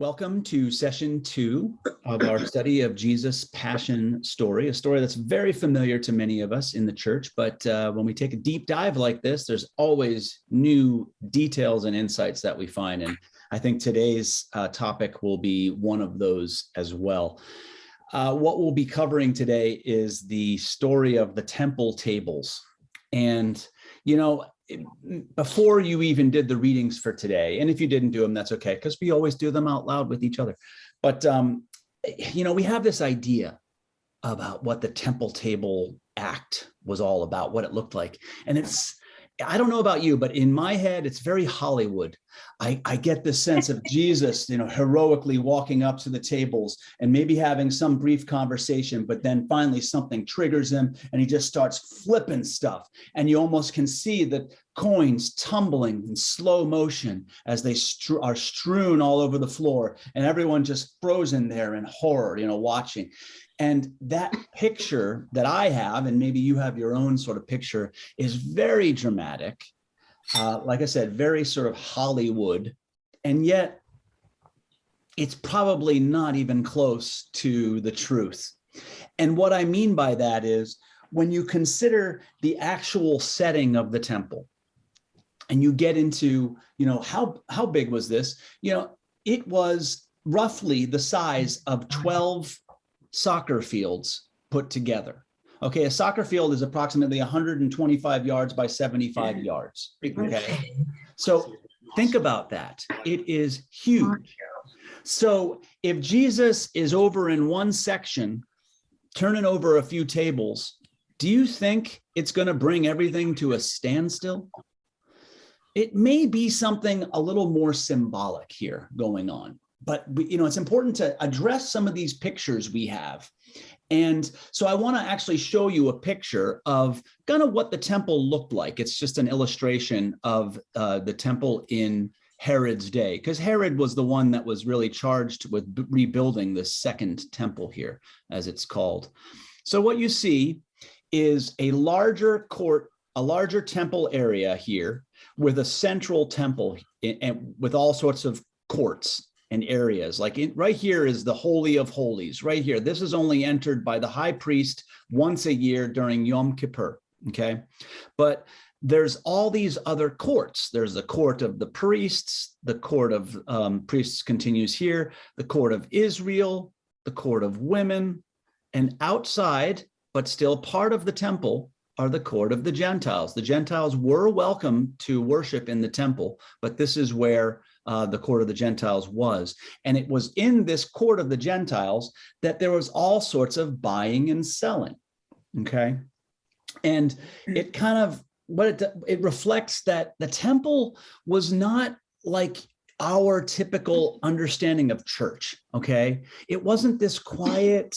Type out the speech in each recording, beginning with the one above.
Welcome to session 2 of our study of Jesus' passion story, a story that's very familiar to many of us in the church. But when we take a deep dive like this, there's always new details and insights that we find. And I think today's topic will be one of those as well. What we'll be covering today is the story of the temple tables. And, you know, before you even did the readings for today, and if you didn't do them, that's okay, because we always do them out loud with each other. But, you know, we have this idea about what the temple table act was all about, what it looked like. And I don't know about you, but in my head, it's very Hollywood. I get this sense of Jesus, you know, heroically walking up to the tables and maybe having some brief conversation, but then finally something triggers him and he just starts flipping stuff. And you almost can see the coins tumbling in slow motion as they are strewn all over the floor, and everyone just frozen there in horror, you know, watching. And that picture that I have, and maybe you have your own sort of picture, is very dramatic. Like I said, very sort of Hollywood. And yet it's probably not even close to the truth. And what I mean by that is when you consider the actual setting of the temple and you get into, you know, how big was this? You know, it was roughly the size of 12 soccer fields put together. Okay, a soccer field is approximately 125 yards by 75 yards. Okay, so think about that. It is huge. So if Jesus is over in one section, turning over a few tables, do you think it's going to bring everything to a standstill? It may be something a little more symbolic here going on. But, you know, it's important to address some of these pictures we have. And so I want to actually show you a picture of kind of what the temple looked like. It's just an illustration of the temple in Herod's day, because Herod was the one that was really charged with rebuilding the second temple here, as it's called. So what you see is a larger court, a larger temple area here with a central temple and with all sorts of courts and areas. Like right here is the Holy of Holies, right here. This is only entered by the high priest once a year during Yom Kippur, okay? But there's all these other courts. There's the court of the priests, the court of priests continues here, the court of Israel, the court of women, and outside, but still part of the temple, are the court of the Gentiles. The Gentiles were welcome to worship in the temple, but this is where the court of the Gentiles was. And it was in this court of the Gentiles that there was all sorts of buying and selling, okay? And it kind of, it reflects that the temple was not like our typical understanding of church, okay? It wasn't this quiet,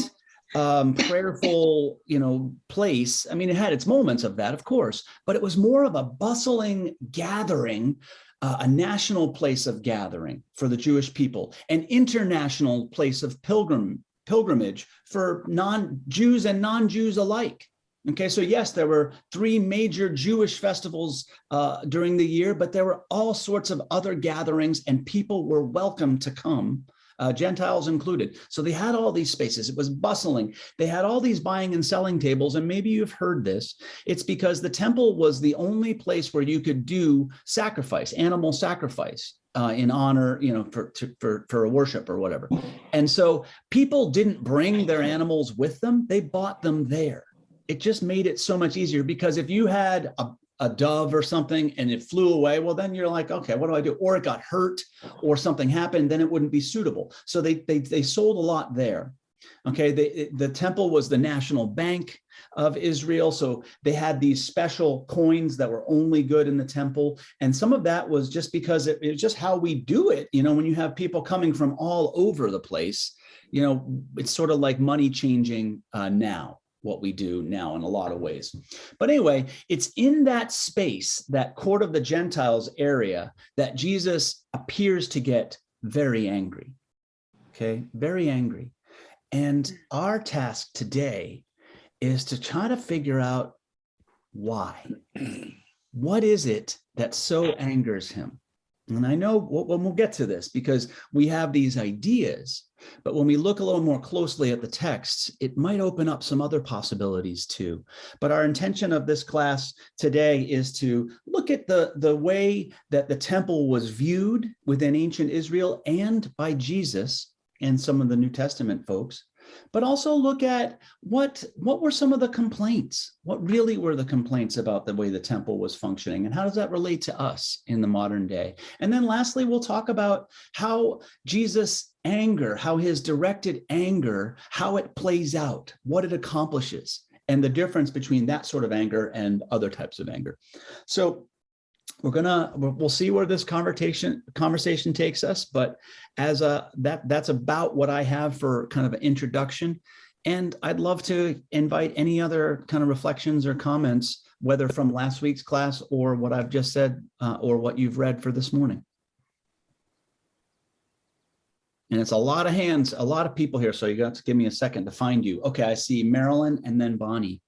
prayerful, you know, place. I mean, it had its moments of that, of course, but it was more of a bustling gathering, a national place of gathering for the Jewish people, an international place of pilgrimage for non-Jews and non-Jews alike. Okay, so yes, there were 3 major Jewish festivals during the year, but there were all sorts of other gatherings and people were welcome to come. Gentiles included. So they had all these spaces. It was bustling. They had all these buying and selling tables. And maybe you've heard this. It's because the temple was the only place where you could do sacrifice, animal sacrifice in honor, you know, for a worship or whatever. And so people didn't bring their animals with them. They bought them there. It just made it so much easier, because if you had a dove or something and it flew away, well, then you're like, okay, what do I do? Or it got hurt or something happened, then it wouldn't be suitable. So they sold a lot there. Okay, the temple was the national bank of Israel. So they had these special coins that were only good in the temple. And some of that was just because it was just how we do it. You know, when you have people coming from all over the place, you know, it's sort of like money changing now. What we do now in a lot of ways. But anyway, it's in that space, that court of the Gentiles area, that Jesus appears to get very angry, okay? Very angry. And our task today is to try to figure out why. What is it that so angers him? And I know when we'll get to this, because we have these ideas, but when we look a little more closely at the texts, it might open up some other possibilities too. But our intention of this class today is to look at the way that the temple was viewed within ancient Israel and by Jesus and some of the New Testament folks, but also look at what were some of the complaints, what really were the complaints about the way the temple was functioning, and how does that relate to us in the modern day? And then lastly, we'll talk about how Jesus' anger, how his directed anger, how it plays out, what it accomplishes, and the difference between that sort of anger and other types of anger. So we'll see where this conversation takes us, but that's about what I have for kind of an introduction. And I'd love to invite any other kind of reflections or comments, whether from last week's class or what I've just said, or what you've read for this morning. And it's a lot of hands, a lot of people here, so you got to give me a second to find you. Okay, I see Marilyn and then Bonnie.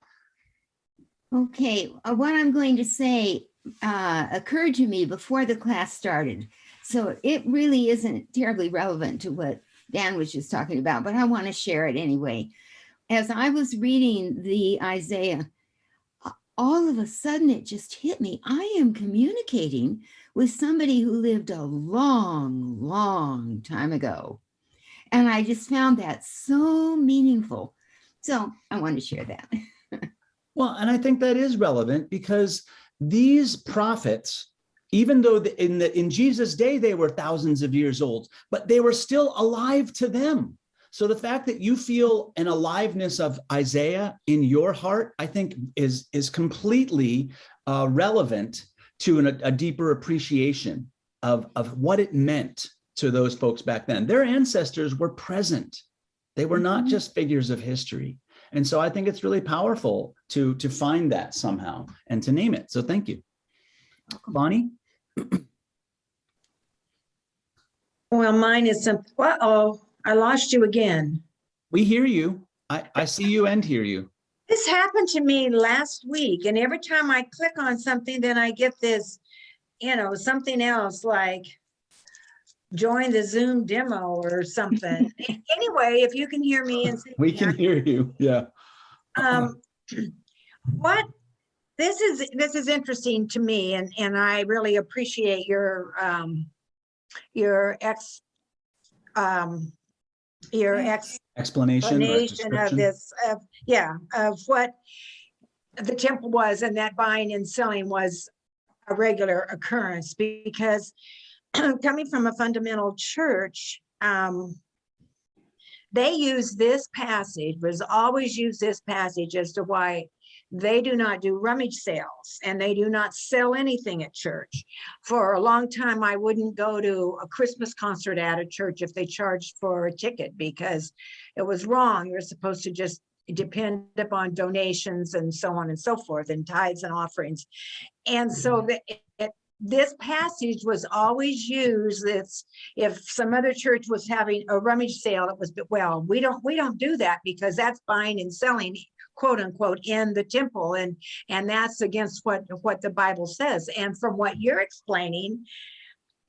Okay, what I'm going to say occurred to me before the class started. So it really isn't terribly relevant to what Dan was just talking about, but I want to share it anyway. As I was reading the Isaiah, all of a sudden it just hit me. I am communicating with somebody who lived a long, long time ago. And I just found that so meaningful. So I want to share that. Well, and I think that is relevant because these prophets, even though in Jesus' day they were thousands of years old, but they were still alive to them. So the fact that you feel an aliveness of Isaiah in your heart, I think is completely relevant to a deeper appreciation of what it meant to those folks back then. Their ancestors were present. They were not just figures of history. And so I think it's really powerful to find that somehow and to name it. So thank you. Bonnie? Well, mine is something. Uh-oh, I lost you again. We hear you. I see you and hear you. This happened to me last week, and every time I click on something, then I get this, something else like join the Zoom demo or something. Anyway, if you can hear me and see we can hear you. Yeah. What this is interesting to me, and I really appreciate your explanation of this, of what the temple was, and that buying and selling was a regular occurrence, because coming from a fundamental church, they use this passage, was always use this passage as to why they do not do rummage sales and they do not sell anything at church. For a long time, I wouldn't go to a Christmas concert at a church if they charged for a ticket, because it was wrong. You're supposed to just depend upon donations and so on and so forth, and tithes and offerings. And so this passage was always used. If some other church was having a rummage sale, it was, well, we don't do that, because that's buying and selling, quote unquote, in the temple, and that's against what the Bible says. And from what you're explaining,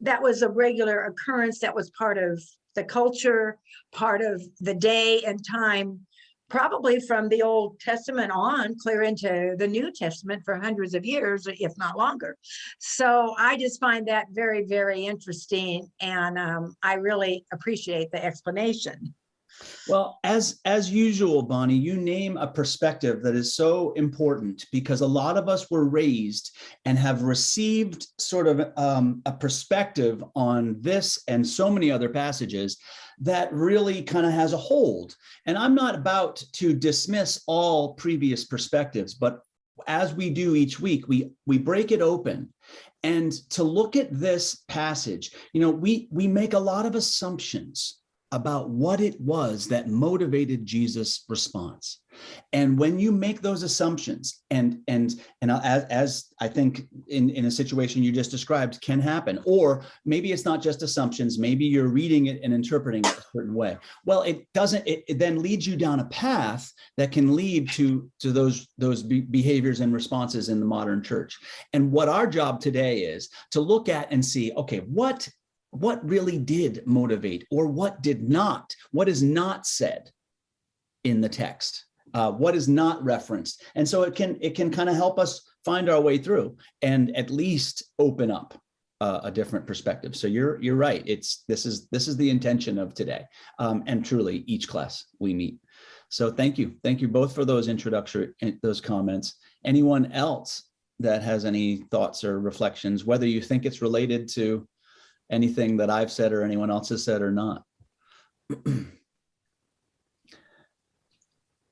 that was a regular occurrence. That was part of the culture, part of the day and time, probably from the Old Testament on clear into the New Testament for hundreds of years, if not longer. So I just find that very, very interesting. And I really appreciate the explanation. Well, as usual, Bonnie, you name a perspective that is so important, because a lot of us were raised and have received sort of a perspective on this and so many other passages that really kind of has a hold. And I'm not about to dismiss all previous perspectives, but as we do each week, we break it open. And to look at this passage, we make a lot of assumptions about what it was that motivated Jesus' response. And when you make those assumptions, and as I think in a situation you just described can happen, or maybe it's not just assumptions, maybe you're reading it and interpreting it a certain way. Well, it doesn't. It then leads you down a path that can lead to those behaviors and responses in the modern church. And what our job today is to look at and see, okay, what really did motivate, or what did not? What is not said in the text? What is not referenced? And so it can kind of help us find our way through and at least open up a different perspective. So you're right. This is the intention of today, and truly each class we meet. So thank you both for those those comments. Anyone else that has any thoughts or reflections, whether you think it's related to anything that I've said or anyone else has said or not?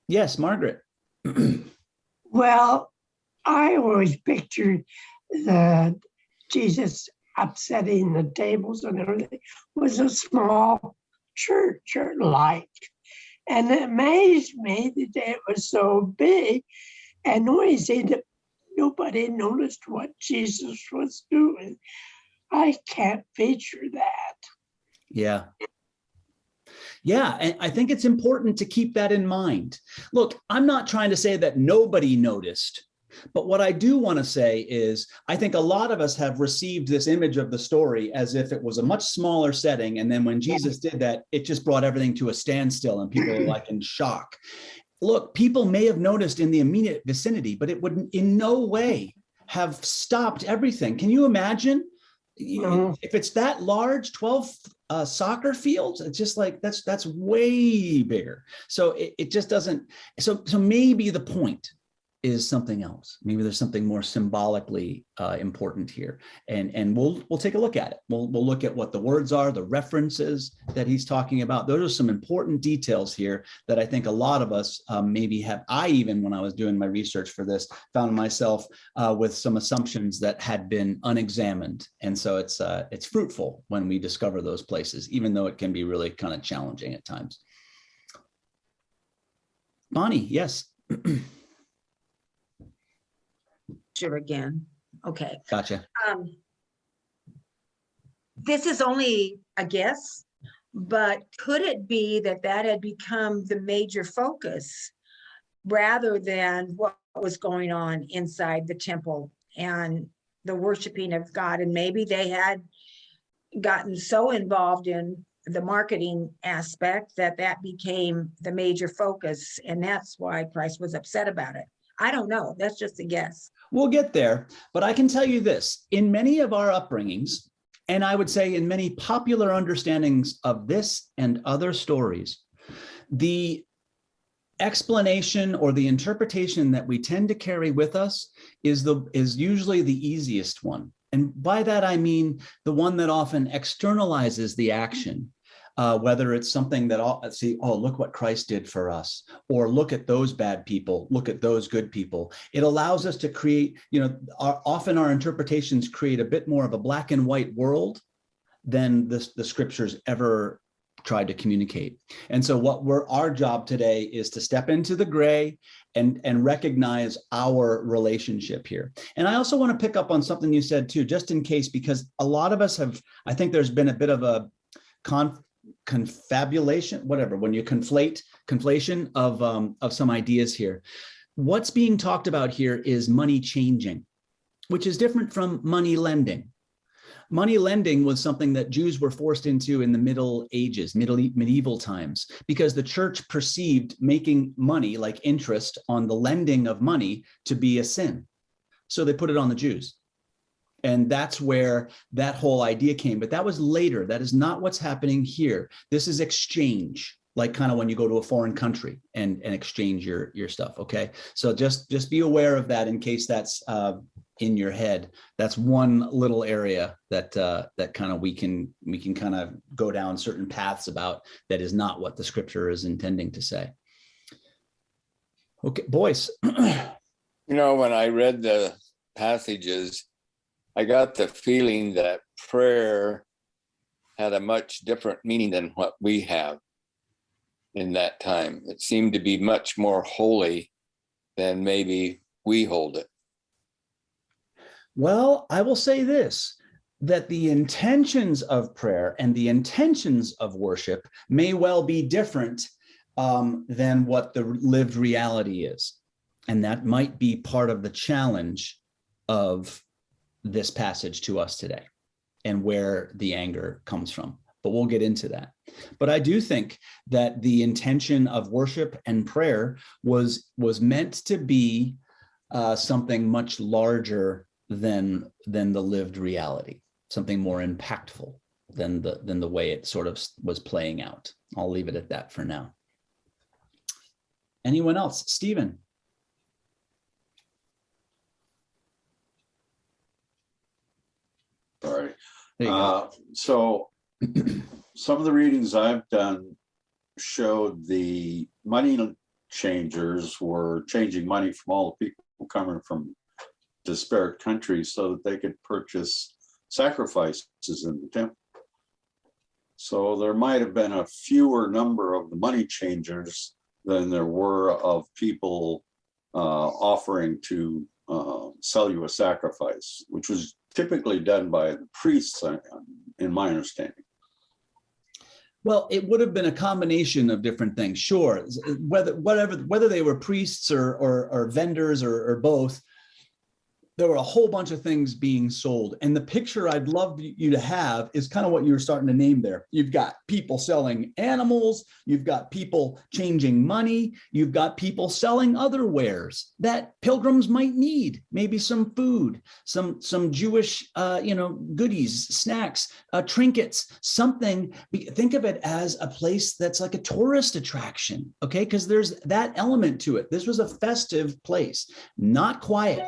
Yes, Margaret. Well, I always pictured the Jesus upsetting the tables and everything was a small church or like. And it amazed me that it was so big and noisy that nobody noticed what Jesus was doing. I can't picture that. Yeah. Yeah, and I think it's important to keep that in mind. Look, I'm not trying to say that nobody noticed, but what I do want to say is I think a lot of us have received this image of the story as if it was a much smaller setting. And then when Jesus did that, it just brought everything to a standstill and people are like in shock. Look, people may have noticed in the immediate vicinity, but it would in no way have stopped everything. Can you imagine? If it's that large, 12 soccer fields, it's just like that's way bigger. So it just doesn't. So maybe the point is something else. Maybe there's something more symbolically important here, and we'll take a look at it. We'll look at what the words are, the references that he's talking about. Those are some important details here that I think a lot of us maybe have. I even, when I was doing my research for this, found myself with some assumptions that had been unexamined, and so it's fruitful when we discover those places, even though it can be really kind of challenging at times. Bonnie, yes. Sure, again. Okay. Gotcha. This is only a guess, but could it be that had become the major focus rather than what was going on inside the temple and the worshiping of God? And maybe they had gotten so involved in the marketing aspect that became the major focus, and that's why Christ was upset about it. I don't know. That's just a guess. We'll get there, but I can tell you this. In many of our upbringings, and I would say in many popular understandings of this and other stories, the explanation or the interpretation that we tend to carry with us is usually the easiest one. And by that, I mean the one that often externalizes the action. Whether it's something that look what Christ did for us, or look at those bad people, look at those good people. It allows us to create, often our interpretations create a bit more of a black and white world than the scriptures ever tried to communicate. And so our job today is to step into the gray and recognize our relationship here. And I also want to pick up on something you said too, just in case, because a lot of us I think there's been a bit of a confabulation, whatever, when you conflation of some ideas here. What's being talked about here is money changing, which is different from money lending. Money lending was something that Jews were forced into in the Middle Ages, medieval times, because the church perceived making money, like interest on the lending of money, to be a sin. So they put it on the Jews. And that's where that whole idea came. But that was later. That is not what's happening here. This is exchange, like kind of when you go to a foreign country and exchange your stuff. Okay. So just be aware of that in case that's in your head. That's one little area that kind of we can kind of go down certain paths about that is not what the scripture is intending to say. Okay, Boyce. When I read the passages, I got the feeling that prayer had a much different meaning than what we have. in that time. It seemed to be much more holy than maybe we hold it. Well, I will say this, that the intentions of prayer and the intentions of worship may well be different than what the lived reality is. And that might be part of the challenge of this passage to us today and where the anger comes from. But we'll get into that. But I do think that the intention of worship and prayer was meant to be something much larger than the lived reality, something more impactful than the way it sort of was playing out. I'll leave it at that for now. Anyone else? Stephen? Sorry. There you go. So some of the readings I've done showed the money changers were changing money from all the people coming from disparate countries so that they could purchase sacrifices in the temple. So there might have been a fewer number of the money changers than there were of people offering to sell you a sacrifice, which was typically done by the priests, in my understanding. Well, it would have been a combination of different things, sure. Whether they were priests or vendors or both, there were a whole bunch of things being sold. And the picture I'd love you to have is kind of what you were starting to name there. You've got people selling animals, you've got people changing money, you've got people selling other wares that pilgrims might need, maybe some food, some Jewish goodies, snacks, trinkets, something. Think of it as a place that's like a tourist attraction, okay? Because there's that element to it. This was a festive place, not quiet.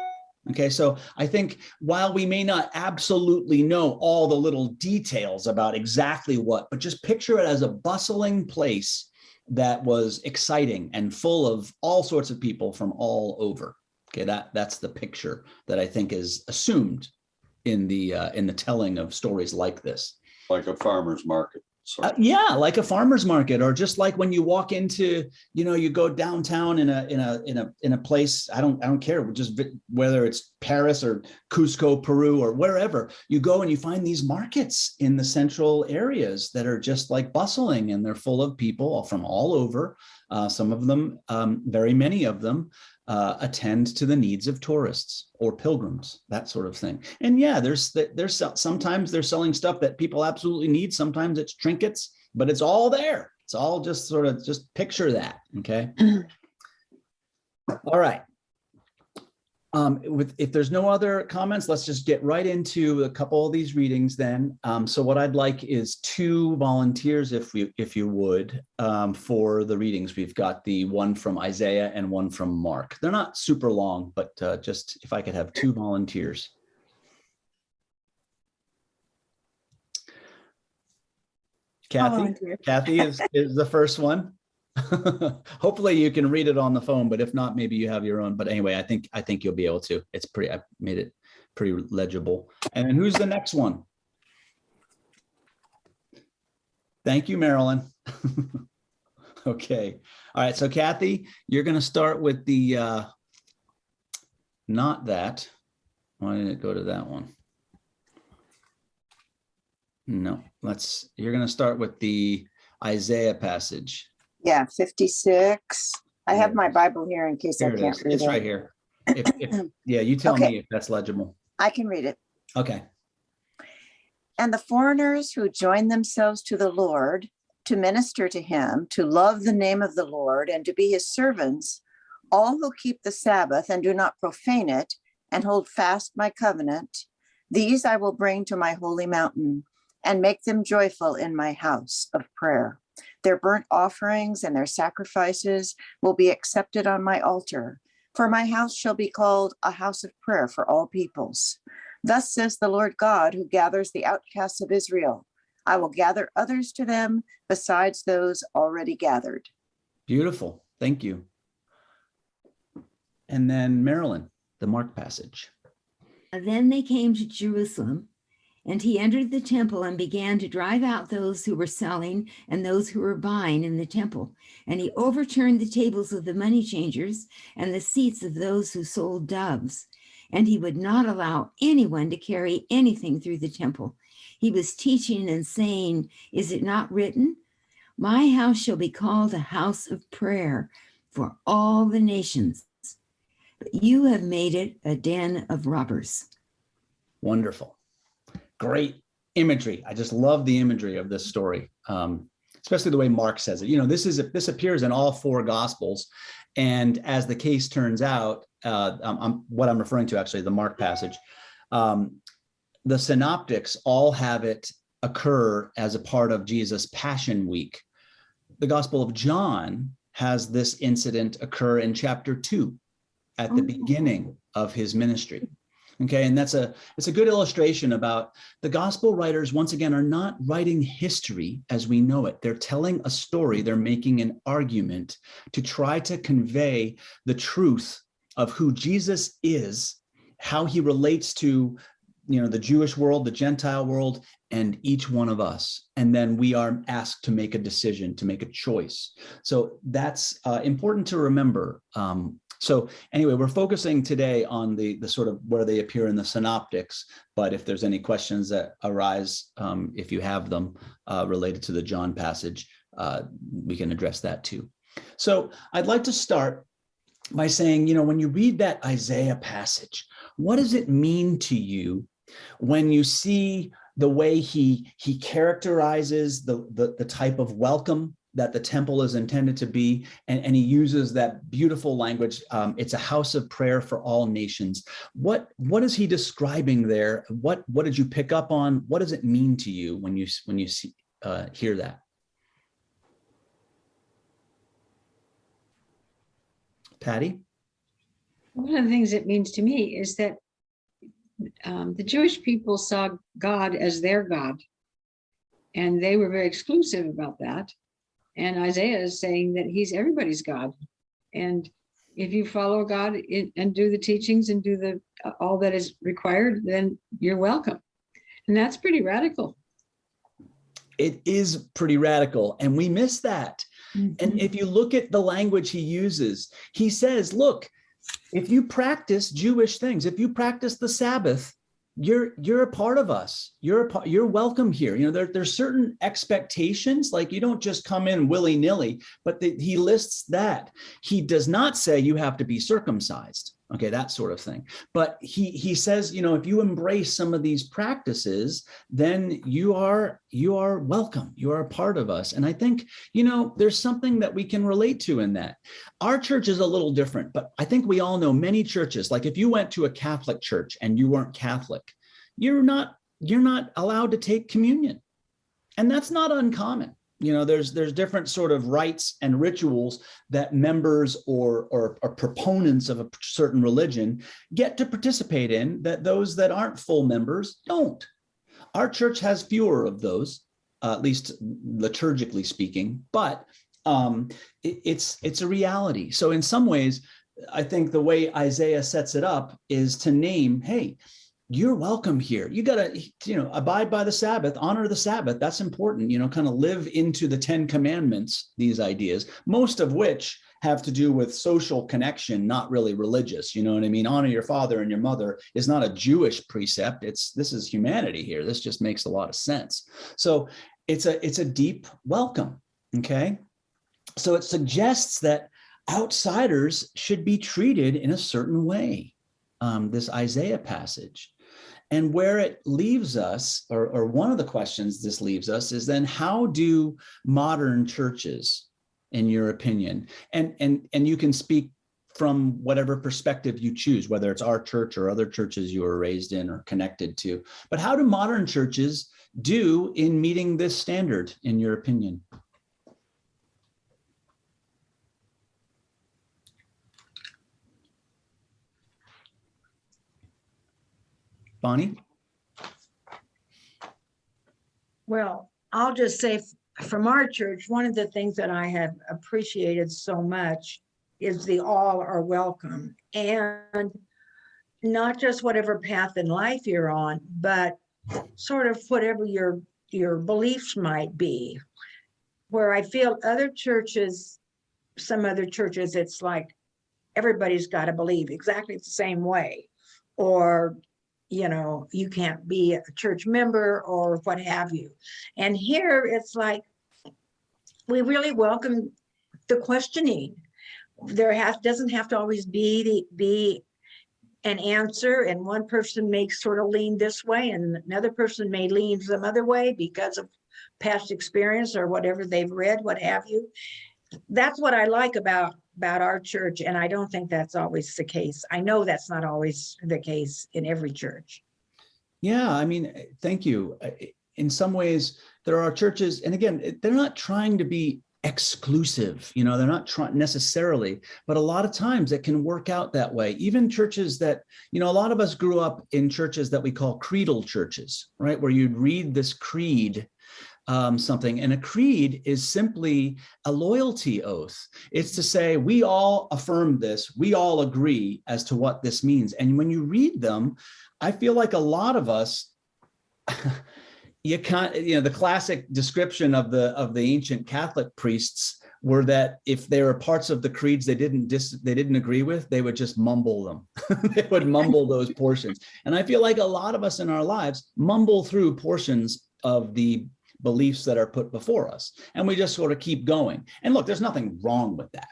Okay, so I think while we may not absolutely know all the little details about exactly what, but just picture it as a bustling place that was exciting and full of all sorts of people from all over. Okay, that's the picture that I think is assumed in the telling of stories like this. Like a farmer's market. Yeah, like a farmer's market, or just like when you walk into, you go downtown in a place. I don't care, just whether it's Paris or Cusco, Peru, or wherever you go, and you find these markets in the central areas that are just like bustling, and they're full of people from all over. Some of them, very many of them, attend to the needs of tourists or pilgrims, that sort of thing. And yeah, there's sometimes they're selling stuff that people absolutely need. Sometimes it's trinkets, but it's all there. It's all just sort of, just picture that. Okay. All right. If there's no other comments, let's just get right into a couple of these readings then. So what I'd like is 2 volunteers, if you would, for the readings. We've got the one from Isaiah and one from Mark. They're not super long, but just if I could have 2 volunteers. Kathy is the first one. Hopefully you can read it on the phone, but if not, maybe you have your own. But anyway, I think you'll be able to. I made it pretty legible. And then who's the next one? Thank you, Marilyn. Okay. All right. So Kathy, you're going to start with the, not that. Why didn't it go to that one? No, you're going to start with the Isaiah passage. Yeah, 56. I have my Bible here in case I can't read it. It's right here. Yeah, you tell me if that's legible. I can read it. Okay. And the foreigners who join themselves to the Lord to minister to him, to love the name of the Lord and to be his servants, all who keep the Sabbath and do not profane it and hold fast my covenant, these I will bring to my holy mountain and make them joyful in my house of prayer. Their burnt offerings and their sacrifices will be accepted on my altar, for my house shall be called a house of prayer for all peoples. Thus says the Lord God, who gathers the outcasts of Israel. I will gather others to them besides those already gathered. Beautiful. Thank you. And then Marilyn, the Mark passage. Then they came to Jerusalem, And he entered the temple and began to drive out those who were selling and those who were buying in the temple. And he overturned the tables of the money changers and the seats of those who sold doves. And he would not allow anyone to carry anything through the temple. He was teaching and saying, "Is it not written, 'My house shall be called a house of prayer for all the nations'? But you have made it a den of robbers." Wonderful. Great imagery. I just love the imagery of this story, especially the way Mark says it. You know, this appears in all four Gospels. And as the case turns out, what I'm referring to, actually, the Mark passage, the synoptics all have it occur as a part of Jesus' Passion Week. The Gospel of John has this incident occur in chapter 2 at the beginning of his ministry. Okay, and it's a good illustration about the gospel writers, once again, are not writing history as we know it. They're telling a story. They're making an argument to try to convey the truth of who Jesus is, how he relates to, you know, the Jewish world, the Gentile world, and each one of us. And then we are asked to make a decision, to make a choice. So that's important to remember. So anyway, we're focusing today on the sort of where they appear in the synoptics, but if there's any questions that arise, if you have them related to the John passage, we can address that too. So I'd like to start by saying, you know, when you read that Isaiah passage, what does it mean to you when you see the way he characterizes the type of welcome that the temple is intended to be, and he uses that beautiful language. It's a house of prayer for all nations. What is he describing there? What did you pick up on? What does it mean to you when you hear that? Patty? One of the things it means to me is that the Jewish people saw God as their God, and they were very exclusive about that. And Isaiah is saying that he's everybody's God. And if you follow God and do the teachings and do all that is required, then you're welcome. And that's pretty radical. It is pretty radical, and we miss that. Mm-hmm. And if you look at the language he uses, he says, look, if you practice Jewish things, if you practice the Sabbath, you're a part of us. You're welcome here. You know, there's certain expectations, like you don't just come in willy-nilly, but he lists that. He does not say you have to be circumcised. Okay, that sort of thing. But he says, you know, if you embrace some of these practices, then you are welcome. You are a part of us. And I think, you know, there's something that we can relate to in that. Our church is a little different, but I think we all know many churches, like if you went to a Catholic church and you weren't Catholic, you're not allowed to take communion. And that's not uncommon. You know, there's different sort of rites and rituals that members or proponents of a certain religion get to participate in that those that aren't full members don't. Our church has fewer of those, at least liturgically speaking, but it's a reality. So in some ways, I think the way Isaiah sets it up is to name, hey, you're welcome here. You got to, you know, abide by the Sabbath, honor the Sabbath. That's important, you know, kind of live into the 10 Commandments, these ideas, most of which have to do with social connection, not really religious. You know what I mean? Honor your father and your mother is not a Jewish precept. This is humanity here. This just makes a lot of sense. So it's a deep welcome. Okay. So it suggests that outsiders should be treated in a certain way. This Isaiah passage. And where it leaves us, or one of the questions this leaves us, is then how do modern churches, in your opinion, and you can speak from whatever perspective you choose, whether it's our church or other churches you were raised in or connected to, but how do modern churches do in meeting this standard, in your opinion? Bonnie? Well, I'll just say from our church, one of the things that I have appreciated so much is the all are welcome, and not just whatever path in life you're on, but sort of whatever your beliefs might be. Where I feel other churches, some other churches, it's like everybody's got to believe exactly the same way, or you can't be a church member or what have you. And here it's like we really welcome the questioning. Doesn't have to always be an answer, and one person may sort of lean this way and another person may lean some other way because of past experience or whatever they've read, what have you. That's what I like about our church, and I don't think that's always the case. I know that's not always the case in every church. Yeah, I mean, thank you. In some ways, there are churches, and again, they're not trying to be exclusive, they're not trying necessarily, but a lot of times it can work out that way. Even churches that, a lot of us grew up in churches that we call creedal churches, right? Where you'd read this creed, something, and a creed is simply a loyalty oath. It's to say, we all affirm this, we all agree as to what this means. And when you read them, I feel like a lot of us, you can't, the classic description of the ancient Catholic priests were that if there were parts of the creeds they didn't agree with, they would just mumble them. They would mumble those portions. And I feel like a lot of us in our lives mumble through portions of the beliefs that are put before us, and we just sort of keep going. And look, there's nothing wrong with that,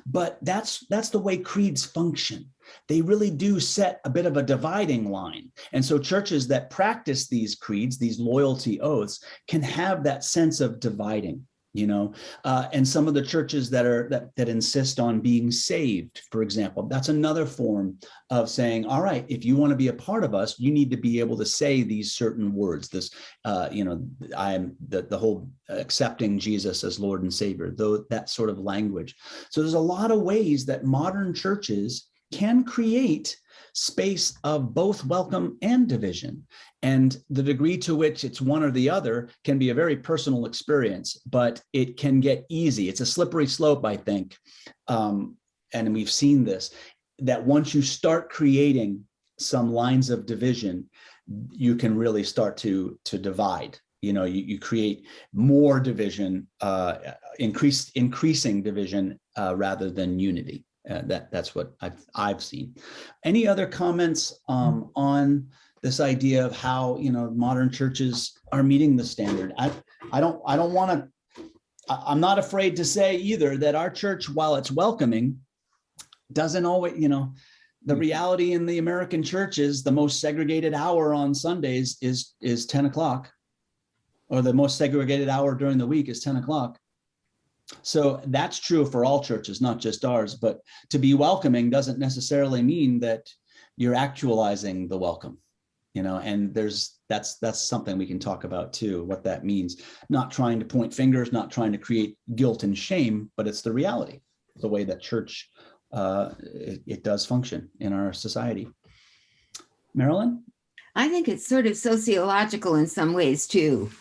but that's the way creeds function. They really do set a bit of a dividing line. And so churches that practice these creeds, these loyalty oaths, can have that sense of dividing, and some of the churches that insist on being saved, for example, that's another form of saying, all right, if you want to be a part of us, you need to be able to say these certain words, this, I am the whole accepting Jesus as Lord and Savior, though that sort of language. So there's a lot of ways that modern churches can create space of both welcome and division. And the degree to which it's one or the other can be a very personal experience, but it can get easy. It's a slippery slope, I think. And we've seen this, that once you start creating some lines of division, you can really start to divide. You create more division, increasing division rather than unity. That's what I've seen. Any other comments on this idea of how modern churches are meeting the standard? I don't want to. I'm not afraid to say either that our church, while it's welcoming, doesn't always. The reality in the American church is the most segregated hour on Sundays is 10 o'clock, or the most segregated hour during the week is 10 o'clock. So that's true for all churches, not just ours. But to be welcoming doesn't necessarily mean that you're actualizing the welcome, and that's something we can talk about too, what that means. Not trying to point fingers, not trying to create guilt and shame, but it's the reality, the way that church, it does function in our society. Marilyn? I think it's sort of sociological in some ways too,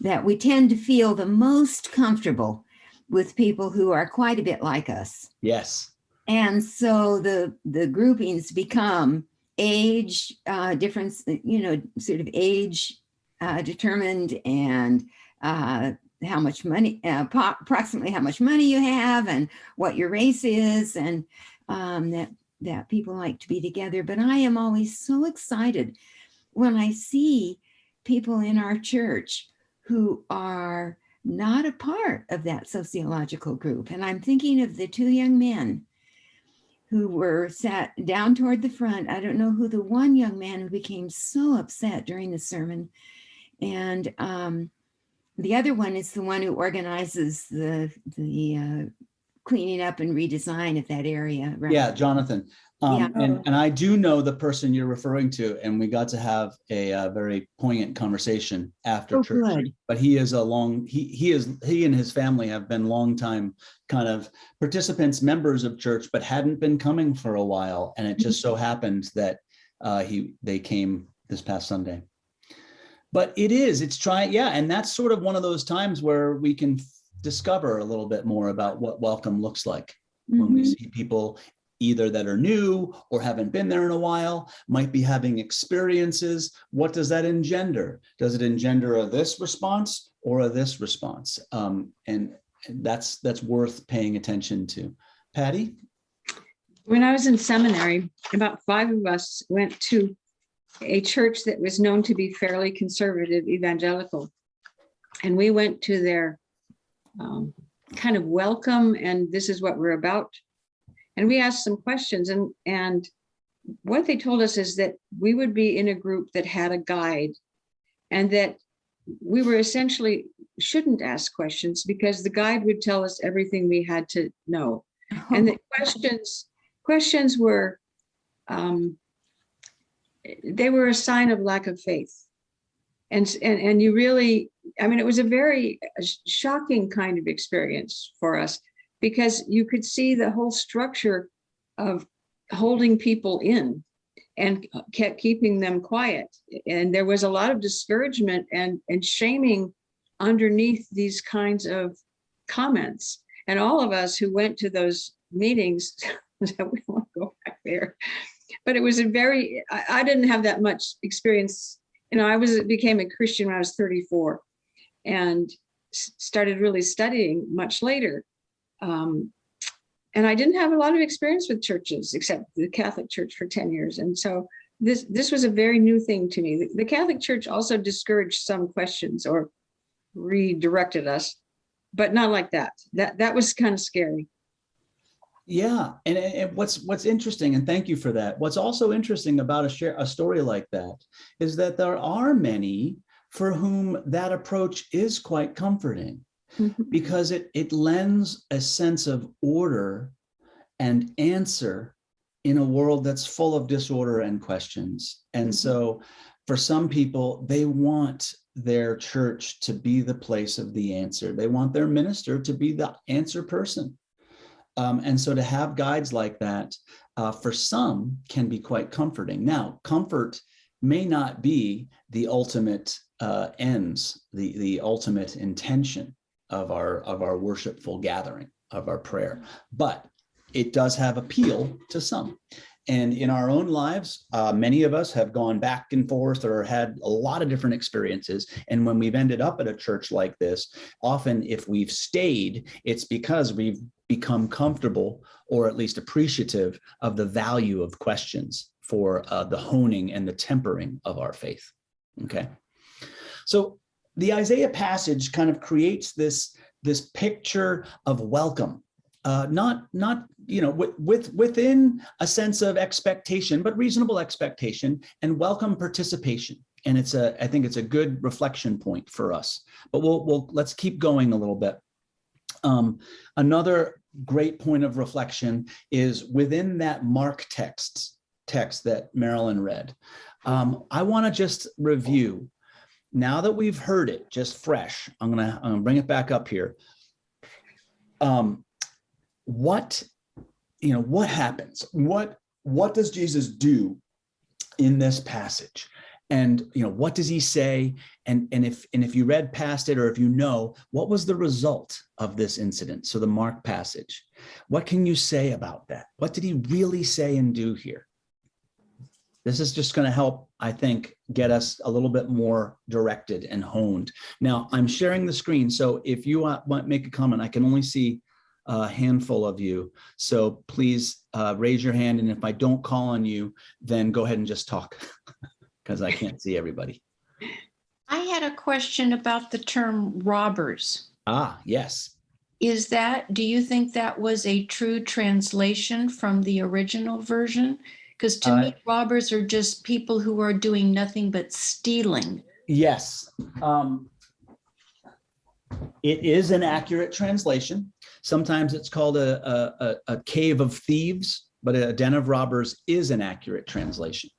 that we tend to feel the most comfortable with people who are quite a bit like us. Yes. And so the groupings become age difference, sort of age determined, and how much money, approximately how much money you have, and what your race is, and that people like to be together. But I am always so excited when I see people in our church who are not a part of that sociological group. And I'm thinking of the two young men who were sat down toward the front. I don't know who, the one young man who became so upset during the sermon. And the other one is the one who organizes the cleaning up and redesign of that area. Right? Yeah, Jonathan. And I do know the person you're referring to, and we got to have a very poignant conversation after church. Good. But he and his family have been longtime kind of participants, members of church, but hadn't been coming for a while. And it just so happened that they came this past Sunday. But it's trying, and that's sort of one of those times where we can discover a little bit more about what welcome looks like when we see people either that are new or haven't been there in a while, might be having experiences. What does that engender? Does it engender a this response or a this response? And that's worth paying attention to. Patty? When I was in seminary, about 5 of us went to a church that was known to be fairly conservative evangelical. And we went to their kind of welcome, and this is what we're about. And we asked some questions, and what they told us is that we would be in a group that had a guide, and that we were essentially shouldn't ask questions because the guide would tell us everything we had to know. And the questions were, they were a sign of lack of faith. And you really, I mean, it was a very shocking kind of experience for us, because you could see the whole structure of holding people in and kept keeping them quiet. And there was a lot of discouragement and shaming underneath these kinds of comments. And all of us who went to those meetings said, we want to go back there. But it was I didn't have that much experience. You know, I became a Christian when I was 34 and started really studying much later. And I didn't have a lot of experience with churches except the Catholic Church for 10 years. And so this was a very new thing to me. The Catholic Church also discouraged some questions or redirected us, but not like that. That was kind of scary. Yeah, and what's interesting, and thank you for that. What's also interesting about a story like that is that there are many for whom that approach is quite comforting, because it lends a sense of order and answer in a world that's full of disorder and questions. And so for some people, they want their church to be the place of the answer. They want their minister to be the answer person. And so to have guides like that, for some, can be quite comforting. Now, comfort may not be the ultimate ends, the ultimate intention of our worshipful gathering, of our prayer, but it does have appeal to some. And in our own lives, many of us have gone back and forth or had a lot of different experiences. And when we've ended up at a church like this, often if we've stayed, it's because we've become comfortable or at least appreciative of the value of questions for the honing and the tempering of our faith. Okay. So the Isaiah passage kind of creates this picture of welcome. Not within a sense of expectation, but reasonable expectation and welcome participation. And I think it's a good reflection point for us. But let's keep going a little bit. Another great point of reflection is within that Mark text that Marilyn read. I want to just review. Now that we've heard it just fresh, I'm gonna bring it back up here. What happens? What does Jesus do in this passage? And what does he say? And if you read past it, or if what was the result of this incident? So the Mark passage, what can you say about that? What did he really say and do here? This is just going to help, I think, get us a little bit more directed and honed. Now, I'm sharing the screen, so if you want to make a comment, I can only see a handful of you. So please raise your hand, and if I don't call on you, then go ahead and just talk, because I can't see everybody. I had a question about the term robbers. Ah, yes. Do you think that was a true translation from the original version? Because to me, robbers are just people who are doing nothing but stealing. Yes. It is an accurate translation. Sometimes it's called a cave of thieves, but a den of robbers is an accurate translation.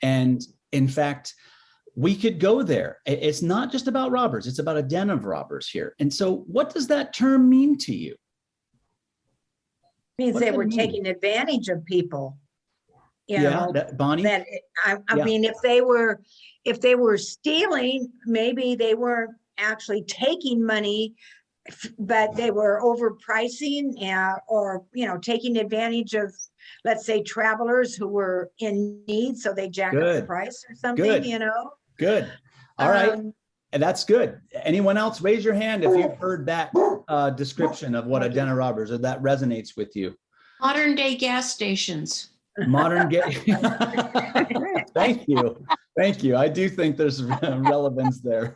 And in fact, we could go there. It's not just about robbers. It's about a den of robbers here. And so what does that term mean to you? It means they were taking advantage of people. Bonnie? I mean, if they were stealing, maybe they weren't actually taking money but they were overpricing or, taking advantage of, let's say, travelers who were in need. So they jack up the Good. price or something, Good. Good. All right. And that's good. Anyone else, raise your hand if you've heard that description of what a den of robbers, or that resonates with you. Modern day gas stations. Modern day. Thank you. Thank you. I do think there's relevance there.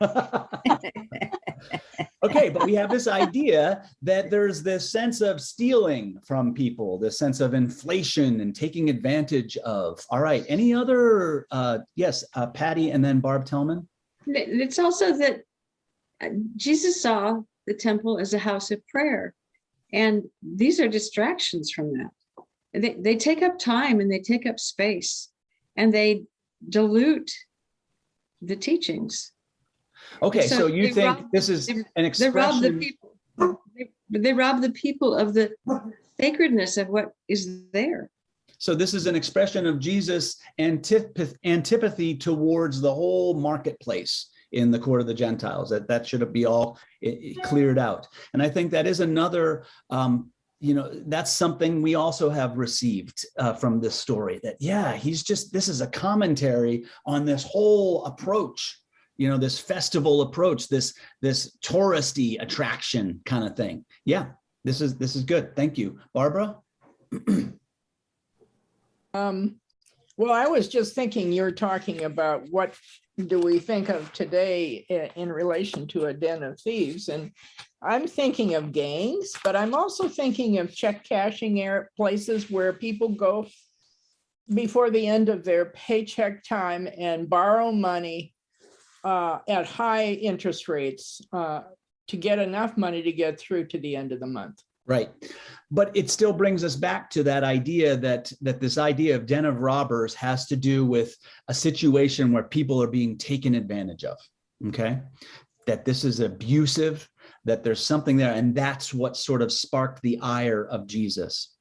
Okay, but we have this idea that there's this sense of stealing from people, this sense of inflation and taking advantage of. All right, any other, yes, Patty and then Barb Tellman. It's also that Jesus saw the temple as a house of prayer. And these are distractions from that. They take up time and they take up space, and they dilute the teachings. Okay, so you think this is an expression. They rob the people of the sacredness of what is there. So this is an expression of Jesus' antipathy towards the whole marketplace in the court of the Gentiles. That should be all cleared out. And I think that is another, that's something we also have received from this story, that, yeah, this is a commentary on this whole approach, this festival approach, this touristy attraction kind of thing. Yeah, this is good. Thank you. Barbara? Well, I was just thinking, you're talking about what do we think of today in relation to a den of thieves, and I'm thinking of gangs, but I'm also thinking of check cashing places where people go before the end of their paycheck time and borrow money at high interest rates to get enough money to get through to the end of the month. Right. But it still brings us back to that idea that this idea of den of robbers has to do with a situation where people are being taken advantage of. Okay. That this is abusive, that there's something there. And that's what sort of sparked the ire of Jesus.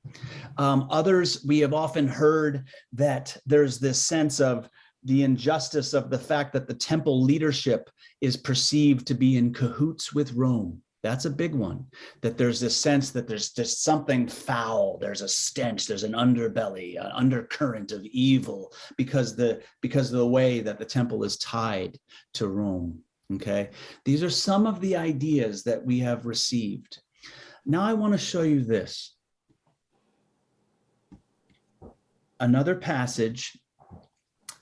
Others, we have often heard that there's this sense of the injustice of the fact that the temple leadership is perceived to be in cahoots with Rome. That's a big one, that there's this sense that there's just something foul, there's a stench, there's an underbelly, an undercurrent of evil because of the way that the temple is tied to Rome. Okay, these are some of the ideas that we have received. Now I want to show you this. Another passage,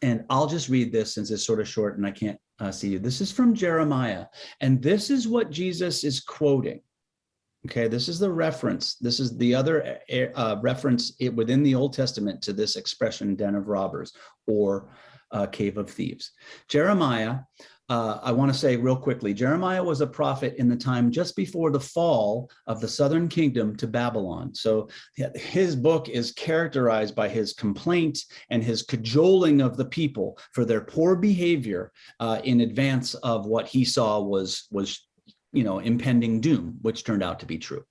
and I'll just read this since it's sort of short and I can't see you. This is from Jeremiah, and this is what Jesus is quoting. Okay, this is the reference. This is the other reference within the Old Testament to this expression, den of robbers or cave of thieves. Jeremiah, I want to say real quickly, Jeremiah was a prophet in the time just before the fall of the southern kingdom to Babylon. So his book is characterized by his complaint and his cajoling of the people for their poor behavior in advance of what he saw was impending doom, which turned out to be true.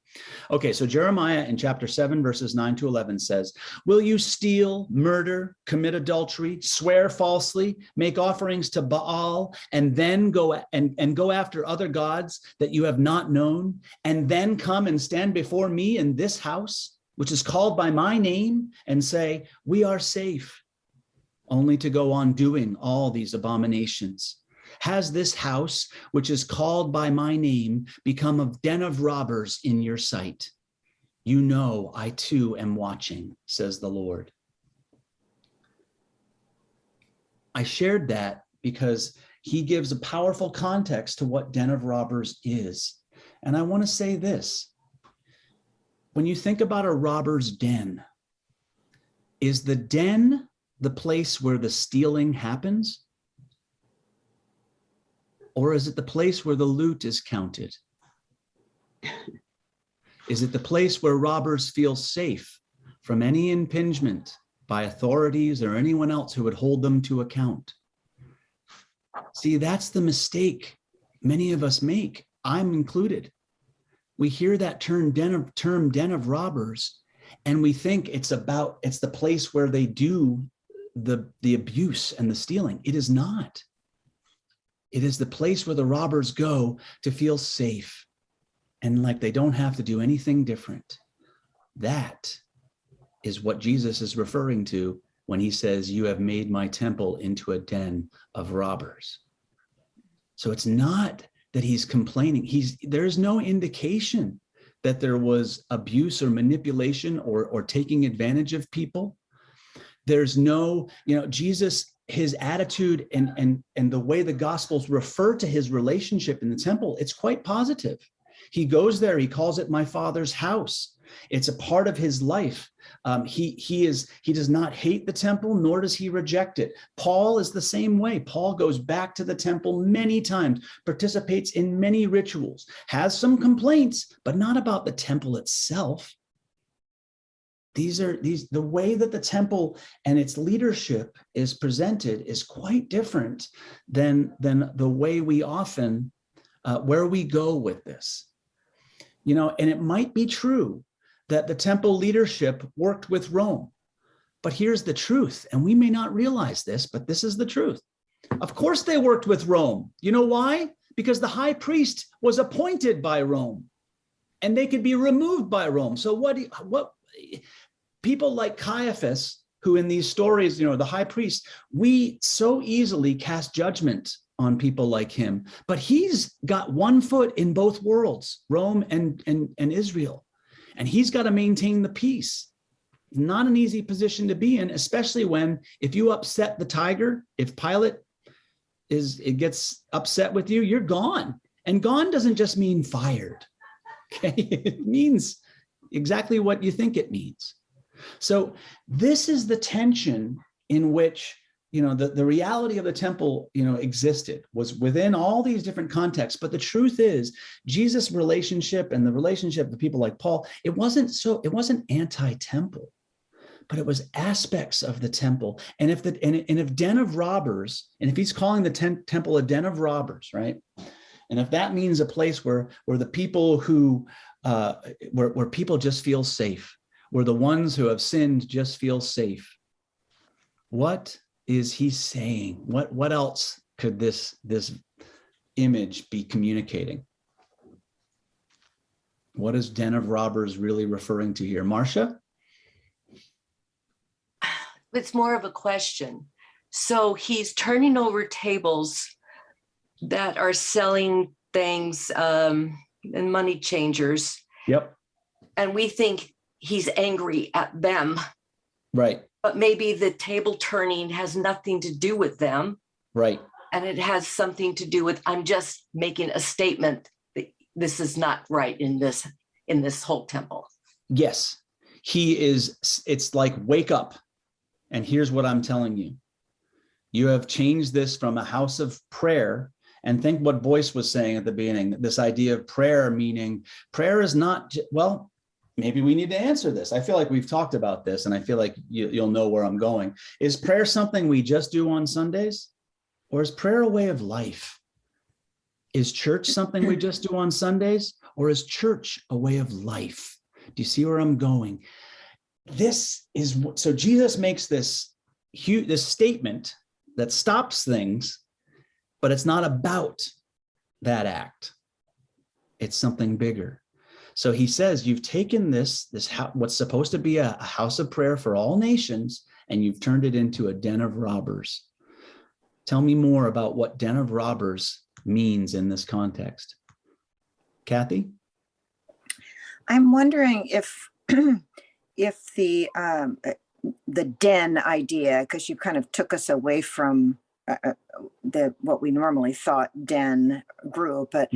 Okay, so Jeremiah in chapter 7, verses 9 to 11 says, "Will you steal, murder, commit adultery, swear falsely, make offerings to Baal, and then go after other gods that you have not known, and then come and stand before me in this house, which is called by my name, and say, 'We are safe,' only to go on doing all these abominations? Has this house, which is called by my name, become a den of robbers in your sight? You know, I too am watching, says the Lord." I shared that because he gives a powerful context to what den of robbers is. And I want to say this. When you think about a robber's den, is the den the place where the stealing happens? Or is it the place where the loot is counted? Is it the place where robbers feel safe from any impingement by authorities or anyone else who would hold them to account? See, that's the mistake many of us make, I'm included. We hear that term den of robbers, and we think it's the place where they do the abuse and the stealing. It is not. It is the place where the robbers go to feel safe. and like they don't have to do anything different. That is what Jesus is referring to when he says, you have made my temple into a den of robbers. So it's not that he's complaining. There's no indication that there was abuse or manipulation or taking advantage of people. There's no, Jesus, his attitude and the way the Gospels refer to his relationship in the temple, it's quite positive. He goes there, he calls it my Father's house. It's a part of his life. He does not hate the temple, nor does he reject it. Paul is the same way. Paul goes back to the temple many times, participates in many rituals, has some complaints, but not about the temple itself. The way that the temple and its leadership is presented is quite different than the way we often, where we go with this. And it might be true that the temple leadership worked with Rome. But here's the truth, and we may not realize this, but this is the truth. Of course they worked with Rome. You know why? Because the high priest was appointed by Rome, and they could be removed by Rome. So what people like Caiaphas, who in these stories, the high priest, we so easily cast judgment on people like him, but he's got one foot in both worlds, Rome and Israel. And he's got to maintain the peace. Not an easy position to be in, especially if you upset the tiger, if Pilate gets upset with you, you're gone. And gone doesn't just mean fired. Okay, it means exactly what you think it means. So this is the tension in which the reality of the temple, existed, was within all these different contexts. But the truth is, Jesus' relationship and the relationship with people like Paul, it wasn't anti-temple, but it was aspects of the temple. And if den of robbers, and if he's calling the temple a den of robbers, right? And if that means a place where the people where people just feel safe, where the ones who have sinned just feel safe, what is he saying? What else could this image be communicating? What is den of robbers really referring to here? Marcia? It's more of a question. So he's turning over tables that are selling things and money changers. Yep. And we think he's angry at them. Right. But maybe the table turning has nothing to do with them. Right. And it has something to do with, I'm just making a statement that this is not right in this whole temple. Yes. It's like, wake up. And here's what I'm telling you. You have changed this from a house of prayer. And think what Boyce was saying at the beginning, this idea of prayer, meaning prayer is not, well, maybe we need to answer this. I feel like we've talked about this, and I feel like you'll know where I'm going. Is prayer something we just do on Sundays? Or is prayer a way of life? Is church something we just do on Sundays? Or is church a way of life? Do you see where I'm going? So Jesus makes this statement that stops things, but it's not about that act. It's something bigger. So he says, you've taken this what's supposed to be a house of prayer for all nations, and you've turned it into a den of robbers. Tell me more about what den of robbers means in this context. Kathy? I'm wondering if the den idea, because you kind of took us away from what we normally thought den group, but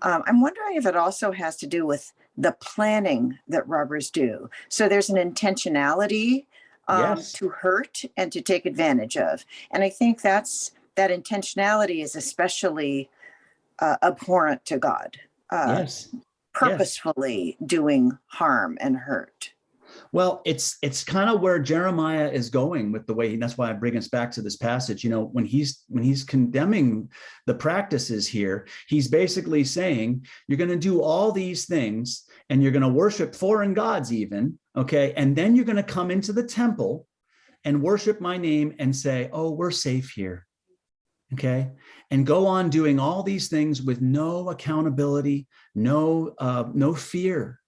I'm wondering if it also has to do with the planning that robbers do. So there's an intentionality Yes. to hurt and to take advantage of. And I think that intentionality is especially abhorrent to God. Yes. Purposefully doing harm and hurt. Well, it's kind of where Jeremiah is going with the way, that's why I bring us back to this passage. When he's condemning the practices here, he's basically saying, you're going to do all these things and you're going to worship foreign gods even, okay? And then you're going to come into the temple and worship my name and say, oh, we're safe here. okay, and go on doing all these things with no accountability, no fear,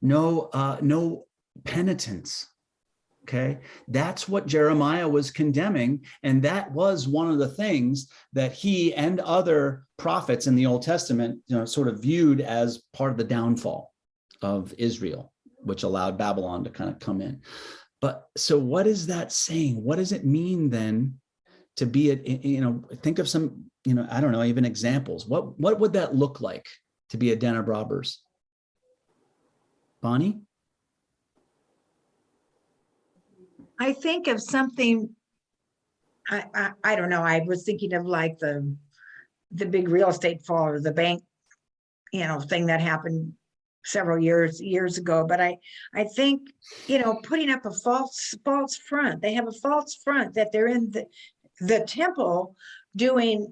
no penitence. Okay, that's what Jeremiah was condemning. And that was one of the things that he and other prophets in the Old Testament, sort of viewed as part of the downfall of Israel, which allowed Babylon to kind of come in. But so what is that saying? What does it mean then to be, think of some, I don't know, even examples. What would that look like to be a den of robbers? Bonnie? I think of something, I don't know, I was thinking of like the big real estate fall or the bank, thing that happened several years ago. But I think, putting up a false front. They have a false front that they're in the temple doing,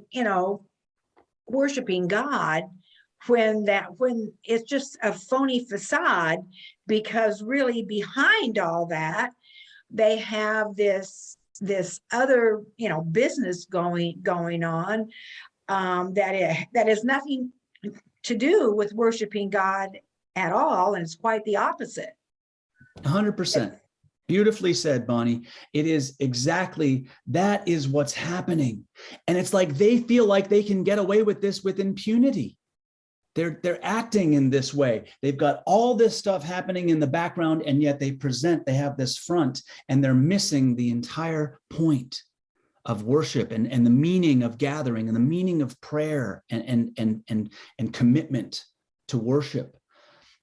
worshiping God, when it's just a phony facade, because really behind all that, they have this other, business going on, that is nothing to do with worshiping God at all, and it's quite the opposite. 100%. Beautifully said, Bonnie. It is exactly, that is what's happening. And it's like they feel like they can get away with this with impunity. They're acting in this way. They've got all this stuff happening in the background, and yet they have this front, and they're missing the entire point of worship and the meaning of gathering and the meaning of prayer and commitment to worship.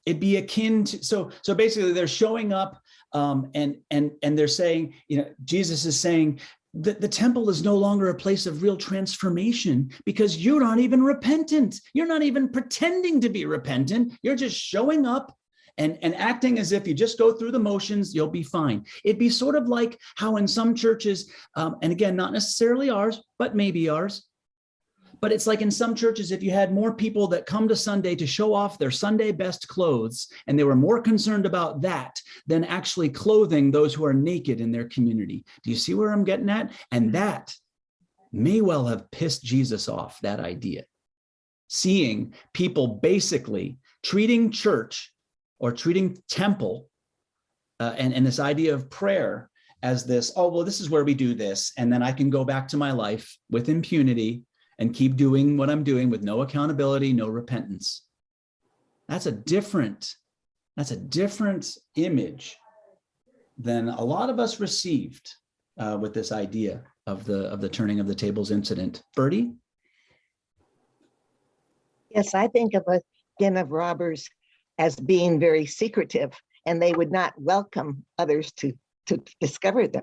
It'd be akin to, so basically they're showing up, and they're saying, Jesus is saying that the temple is no longer a place of real transformation, because you're not even repentant. You're not even pretending to be repentant. You're just showing up and acting as if you just go through the motions, you'll be fine. It'd be sort of like how in some churches, and again, not necessarily ours, but maybe ours, but it's like in some churches, if you had more people that come to Sunday to show off their Sunday best clothes, and they were more concerned about that than actually clothing those who are naked in their community. Do you see where I'm getting at? And that may well have pissed Jesus off, that idea. Seeing people basically treating church or treating temple and this idea of prayer as this, oh, well, this is where we do this, and then I can go back to my life with impunity and keep doing what I'm doing with no accountability, no repentance. That's a different image than a lot of us received with this idea of the turning of the tables incident. Bertie? Yes, I think of a den of robbers as being very secretive, and they would not welcome others to discover them.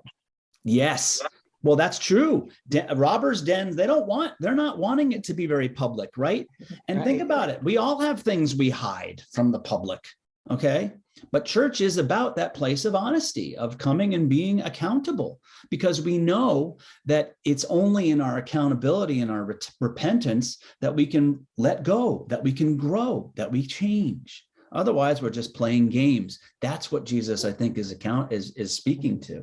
Yes. Well, that's true. Robbers' dens, they're not wanting it to be very public, right? And think about it. We all have things we hide from the public, okay? But church is about that place of honesty, of coming and being accountable, because we know that it's only in our accountability and our repentance that we can let go, that we can grow, that we change. Otherwise, we're just playing games. That's what Jesus, I think, is speaking to.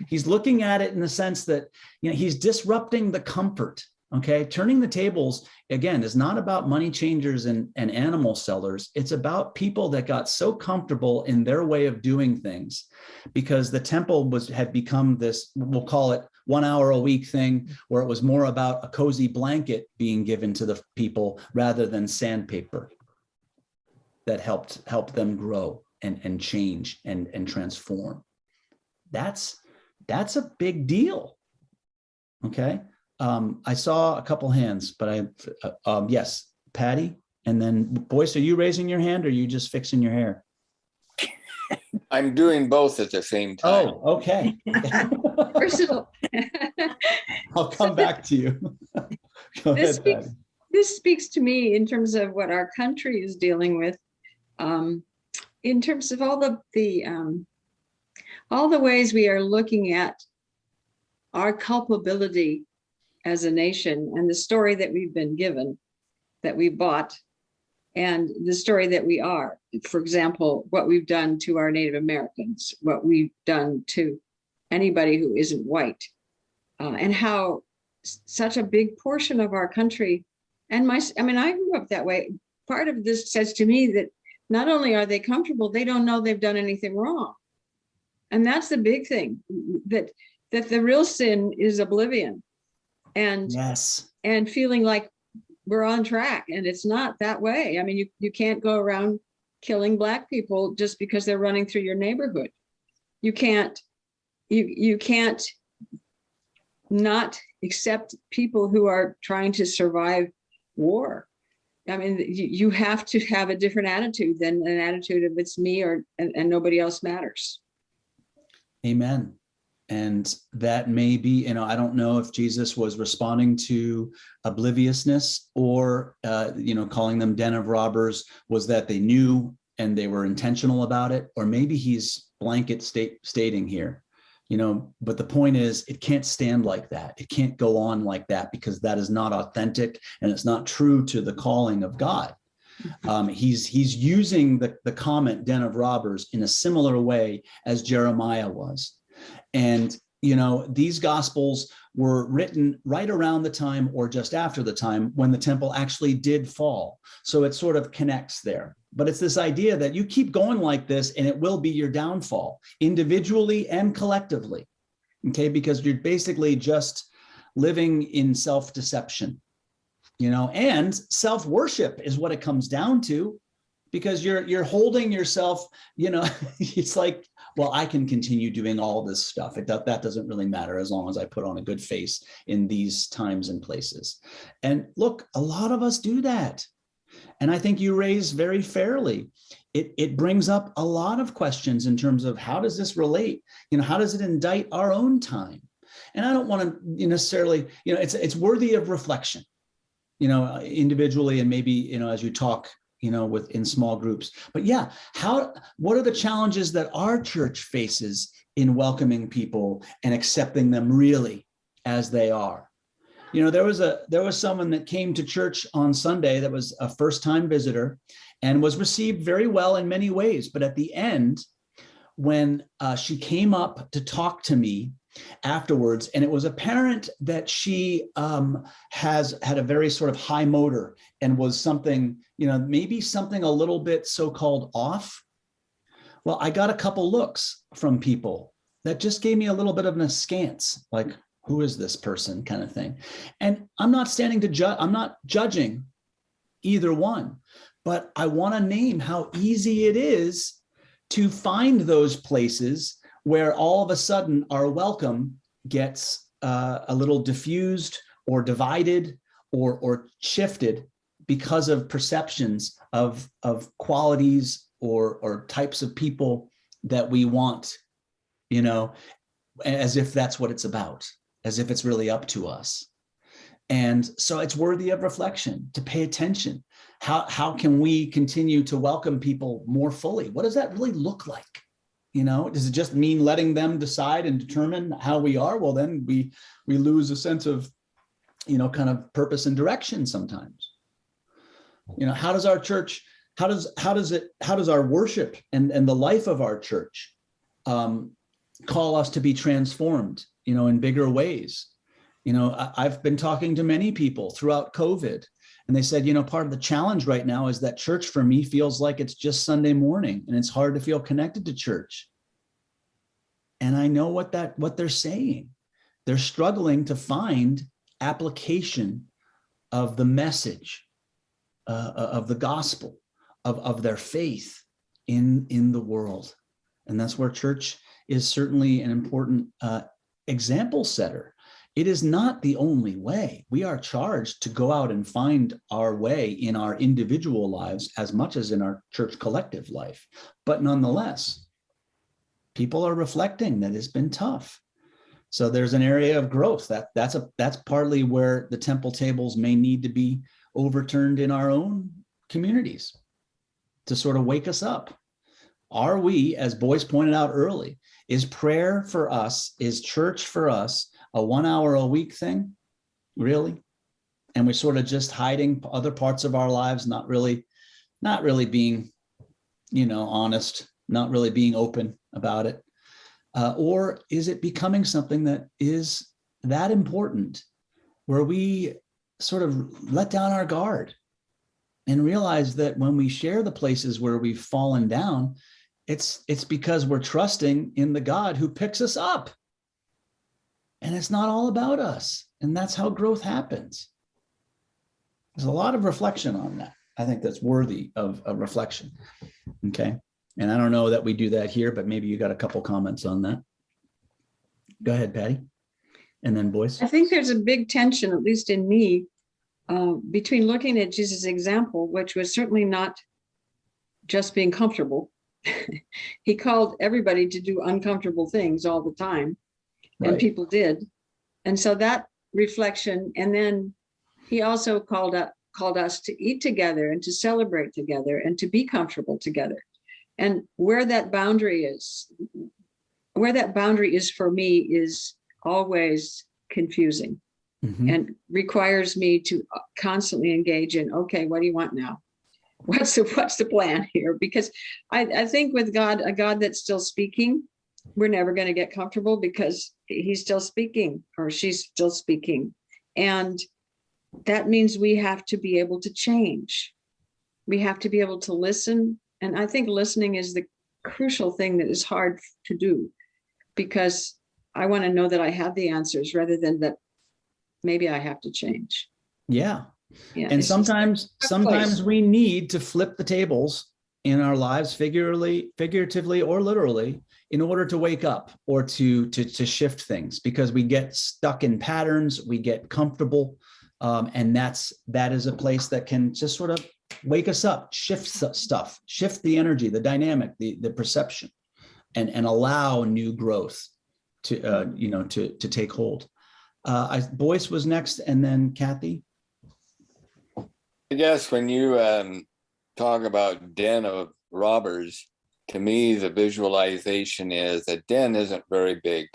He's looking at it in the sense that, he's disrupting the comfort. Okay. Turning the tables, again, is not about money changers and animal sellers. It's about people that got so comfortable in their way of doing things, because the temple had become this, we'll call it 1 hour a week thing, where it was more about a cozy blanket being given to the people rather than sandpaper that helped them grow and change and transform. That's a big deal. Okay. I saw a couple hands, but yes, Patty. And then Boyce, are you raising your hand, or are you just fixing your hair? I'm doing both at the same time. Oh, okay. Personal. I'll come back to you. Go ahead, Patty. This speaks to me in terms of what our country is dealing with, in terms of all the ways we are looking at our culpability as a nation, and the story that we've been given, that we bought, and the story that we are. For example, what we've done to our Native Americans, what we've done to anybody who isn't white, and how such a big portion of our country. And I mean, I grew up that way. Part of this says to me that not only are they comfortable, they don't know they've done anything wrong. And that's the big thing, that the real sin is oblivion and Yes. and feeling like we're on track, and it's not that way. I mean, you can't go around killing Black people just because they're running through your neighborhood. You can't not accept people who are trying to survive war. I mean, you have to have a different attitude than an attitude of it's me and nobody else matters. Amen. And that may be, I don't know if Jesus was responding to obliviousness or, calling them den of robbers, was that they knew and they were intentional about it, or maybe he's blanket stating here, but the point is, it can't stand like that. It can't go on like that, because that is not authentic and it's not true to the calling of God. He's using the comment den of robbers in a similar way as Jeremiah was. And, these gospels were written right around the time or just after the time when the temple actually did fall. So it sort of connects there. But it's this idea that you keep going like this and it will be your downfall, individually and collectively, okay? Because you're basically just living in self-deception, and self-worship is what it comes down to, because you're holding yourself, it's like, well, I can continue doing all this stuff. That doesn't really matter as long as I put on a good face in these times and places. And look, a lot of us do that. And I think you raise very fairly. It brings up a lot of questions in terms of how does this relate? How does it indict our own time? And I don't want to necessarily, it's worthy of reflection, individually, and maybe, as you talk, in small groups. But yeah, what are the challenges that our church faces in welcoming people and accepting them really as they are? There was someone that came to church on Sunday that was a first-time visitor and was received very well in many ways. But at the end, when she came up to talk to me afterwards, and it was apparent that she had a very sort of high motor and was something, maybe something a little bit so-called off. Well, I got a couple looks from people that just gave me a little bit of an askance, like, who is this person kind of thing. And I'm not standing to judge, I'm not judging either one, but I want to name how easy it is to find those places where all of a sudden our welcome gets a little diffused or divided or shifted because of perceptions of qualities or types of people that we want, as if that's what it's about, as if it's really up to us. And so it's worthy of reflection to pay attention. How can we continue to welcome people more fully? What does that really look like? Does it just mean letting them decide and determine how we are? Well, then we lose a sense of, kind of purpose and direction sometimes. How does our church, how does our worship and the life of our church call us to be transformed, in bigger ways? I've been talking to many people throughout COVID, and they said, part of the challenge right now is that church for me feels like it's just Sunday morning and it's hard to feel connected to church. And I know what they're saying. They're struggling to find application of the message of the gospel, of their faith in the world. And that's where church is certainly an important example setter. It is not the only way. We are charged to go out and find our way in our individual lives as much as in our church collective life. But nonetheless, people are reflecting that it's been tough. So there's an area of growth that's partly where the temple tables may need to be overturned in our own communities to sort of wake us up. Are we, as Boyce pointed out early, is prayer for us, is church for us a 1 hour a week thing? Really? And we're sort of just hiding other parts of our lives, not really being, honest, not really being open about it. Or is it becoming something that is that important where we sort of let down our guard and realize that when we share the places where we've fallen down, it's because we're trusting in the God who picks us up. And it's not all about us. And that's how growth happens. There's a lot of reflection on that. I think that's worthy of a reflection. Okay. And I don't know that we do that here, but maybe you got a couple comments on that. Go ahead, Patty. And then Boyce. I think there's a big tension, at least in me, between looking at Jesus' example, which was certainly not just being comfortable. He called everybody to do uncomfortable things all the time, and Right. people did. And so that reflection, and then he also called us to eat together and to celebrate together and to be comfortable together. And where that boundary is for me is always confusing. Mhm. And requires me to constantly engage in, okay, what do you want now? What's the plan here? Because I think with God, a God that's still speaking, we're never going to get comfortable because he's still speaking or she's still speaking. And that means we have to be able to change. We have to be able to listen. And I think listening is the crucial thing that is hard to do, because I want to know that I have the answers rather than that maybe I have to change. Yeah. Yeah, And it's just sometimes place. we need to flip the tables in our lives, figuratively or literally, in order to wake up or to shift things, because we get stuck in patterns, we get comfortable. And that is a place that can just sort of wake us up, shift stuff, shift the energy, the dynamic, the perception, and allow new growth to take hold. Boyce was next, and then Kathy. I guess when you talk about den of robbers, to me, the visualization is a den isn't very big.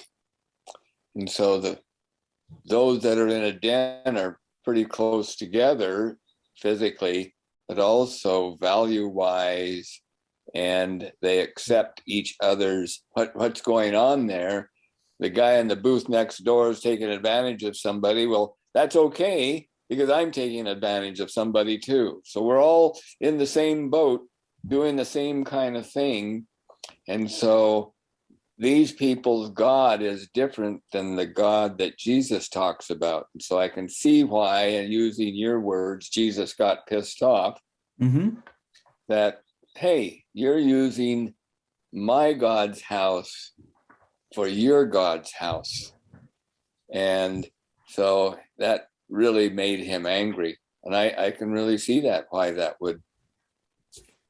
And so those that are in a den are pretty close together physically, but also value-wise, and they accept each other's what's going on there. The guy in the booth next door is taking advantage of somebody. Well, that's okay, because I'm taking advantage of somebody too. So we're all in the same boat doing the same kind of thing. And so these people's God is different than the God that Jesus talks about. And so I can see why, and using your words, Jesus got pissed off. Mm-hmm. That, hey, you're using my God's house for your God's house. And so that really made him angry. And I can really see that, why that would.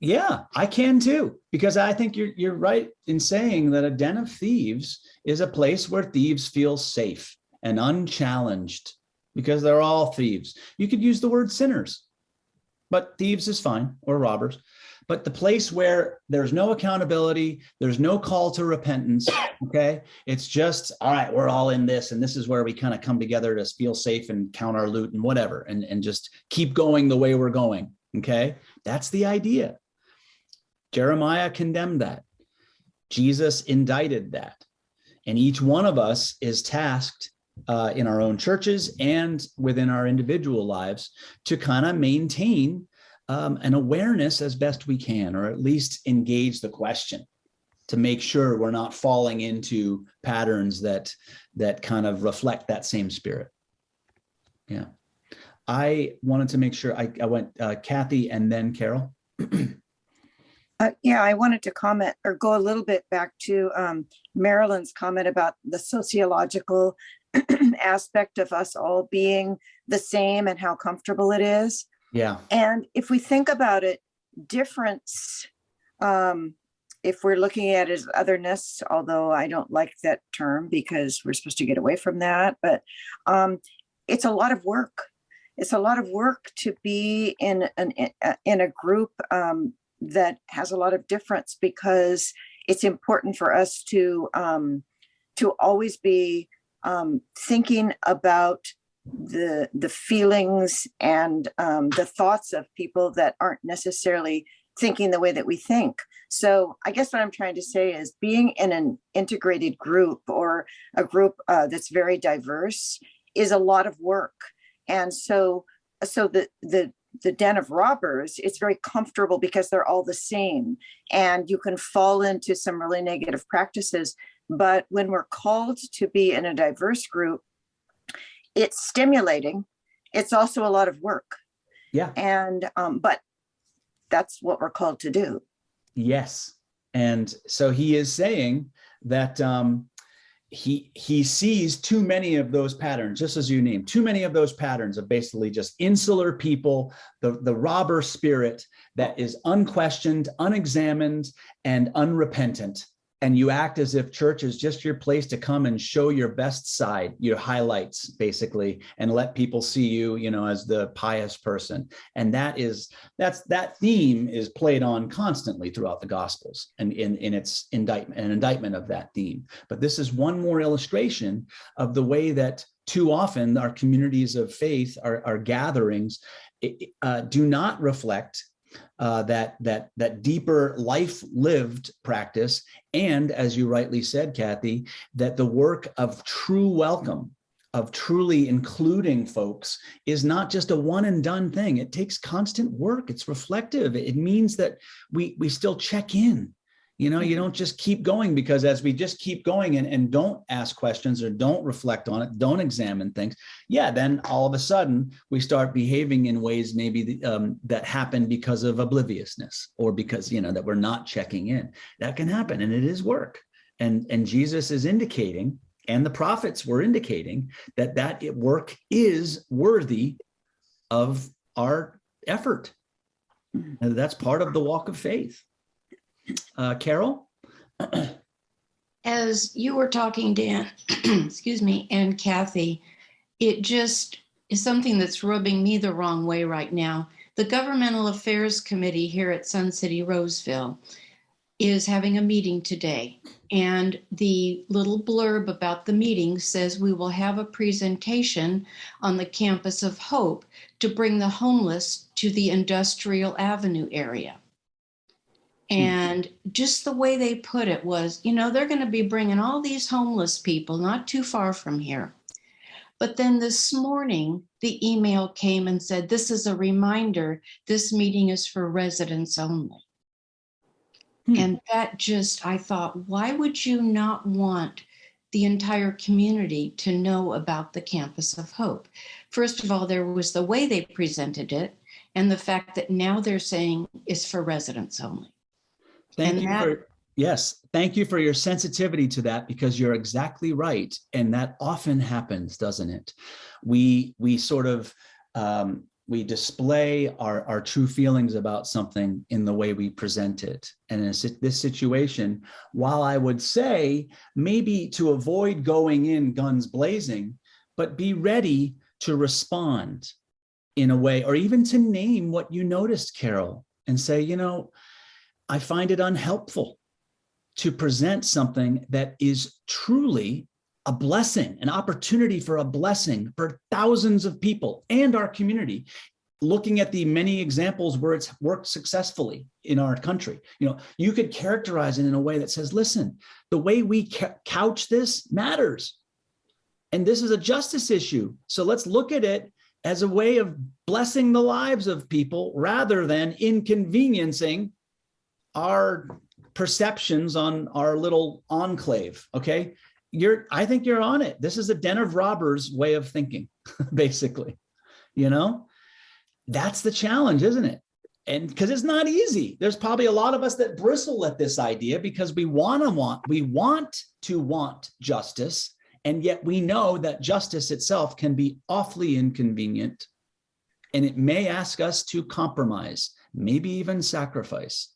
Yeah, I can too, because I think you're right in saying that a den of thieves is a place where thieves feel safe and unchallenged, because they're all thieves. You could use the word sinners, but thieves is fine, or robbers. But the place where there's no accountability, there's no call to repentance, okay? It's just, all right, we're all in this, and this is where we kind of come together to feel safe and count our loot and whatever, and just keep going the way we're going, okay? That's the idea. Jeremiah condemned that. Jesus indicted that. And each one of us is tasked in our own churches and within our individual lives to kind of maintain an awareness as best we can, or at least engage the question to make sure we're not falling into patterns that kind of reflect that same spirit. Yeah. I wanted to make sure I went Kathy and then Carol. Yeah, I wanted to comment or go a little bit back to Marilyn's comment about the sociological aspect of us all being the same and how comfortable it is. Yeah. And if we think about it, difference, if we're looking at it as otherness, although I don't like that term because we're supposed to get away from that, but it's a lot of work. It's a lot of work to be in a group that has a lot of difference, because it's important for us to always be thinking about the feelings and the thoughts of people that aren't necessarily thinking the way that we think. So I guess what I'm trying to say is, being in an integrated group or a group that's very diverse is a lot of work. And so the den of robbers, it's very comfortable because they're all the same, and you can fall into some really negative practices. But when we're called to be in a diverse group, it's stimulating. It's also a lot of work. Yeah. And but that's what we're called to do. Yes. And so he is saying that he sees too many of those patterns, just as you named, too many of those patterns of basically just insular people, the robber spirit that is unquestioned, unexamined, and unrepentant. And you act as if church is just your place to come and show your best side, your highlights, basically, and let people see you, as the pious person. And that theme is played on constantly throughout the Gospels and in its indictment of that theme. But this is one more illustration of the way that too often our communities of faith, our gatherings, do not reflect that deeper life lived practice. And as you rightly said, Kathy, that the work of true welcome, of truly including folks, is not just a one and done thing. It takes constant work. It's reflective. It means that we still check in. You don't just keep going, because as we just keep going and don't ask questions or don't reflect on it, don't examine things, then all of a sudden we start behaving in ways maybe that happen because of obliviousness, or because, that we're not checking in. That can happen, and it is work. And Jesus is indicating, and the prophets were indicating, that work is worthy of our effort. And that's part of the walk of faith. Carol? As you were talking, Dan, excuse me, and Kathy, it just is something that's rubbing me the wrong way right now. The Governmental Affairs Committee here at Sun City Roseville is having a meeting today. And the little blurb about the meeting says we will have a presentation on the campus of Hope to bring the homeless to the Industrial Avenue area. And just the way they put it was, they're going to be bringing all these homeless people not too far from here. But then this morning, the email came and said, this is a reminder, this meeting is for residents only. And that just, I thought, why would you not want the entire community to know about the Campus of Hope? First of all, there was the way they presented it, and the fact that now they're saying it's for residents only. Thank you for your sensitivity to that, because you're exactly right. And that often happens, doesn't it? We sort of, we display our true feelings about something in the way we present it. And in this situation, while I would say maybe to avoid going in guns blazing, but be ready to respond in a way, or even to name what you noticed, Carol, and say, I find it unhelpful to present something that is truly a blessing, an opportunity for a blessing for thousands of people and our community, looking at the many examples where it's worked successfully in our country. You could characterize it in a way that says, listen, the way we couch this matters. And this is a justice issue. So let's look at it as a way of blessing the lives of people rather than inconveniencing our perceptions on our little enclave. Okay. I think you're on it. This is a den of robbers way of thinking, basically. That's the challenge, isn't it? And because it's not easy. There's probably a lot of us that bristle at this idea because we want to want justice. And yet we know that justice itself can be awfully inconvenient. And it may ask us to compromise, maybe even sacrifice.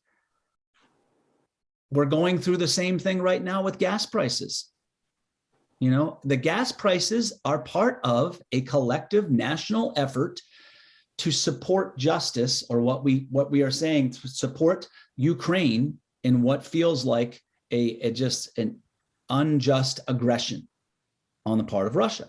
We're going through the same thing right now with gas prices. The gas prices are part of a collective national effort to support justice, or what we are saying, to support Ukraine in what feels like just an unjust aggression on the part of Russia.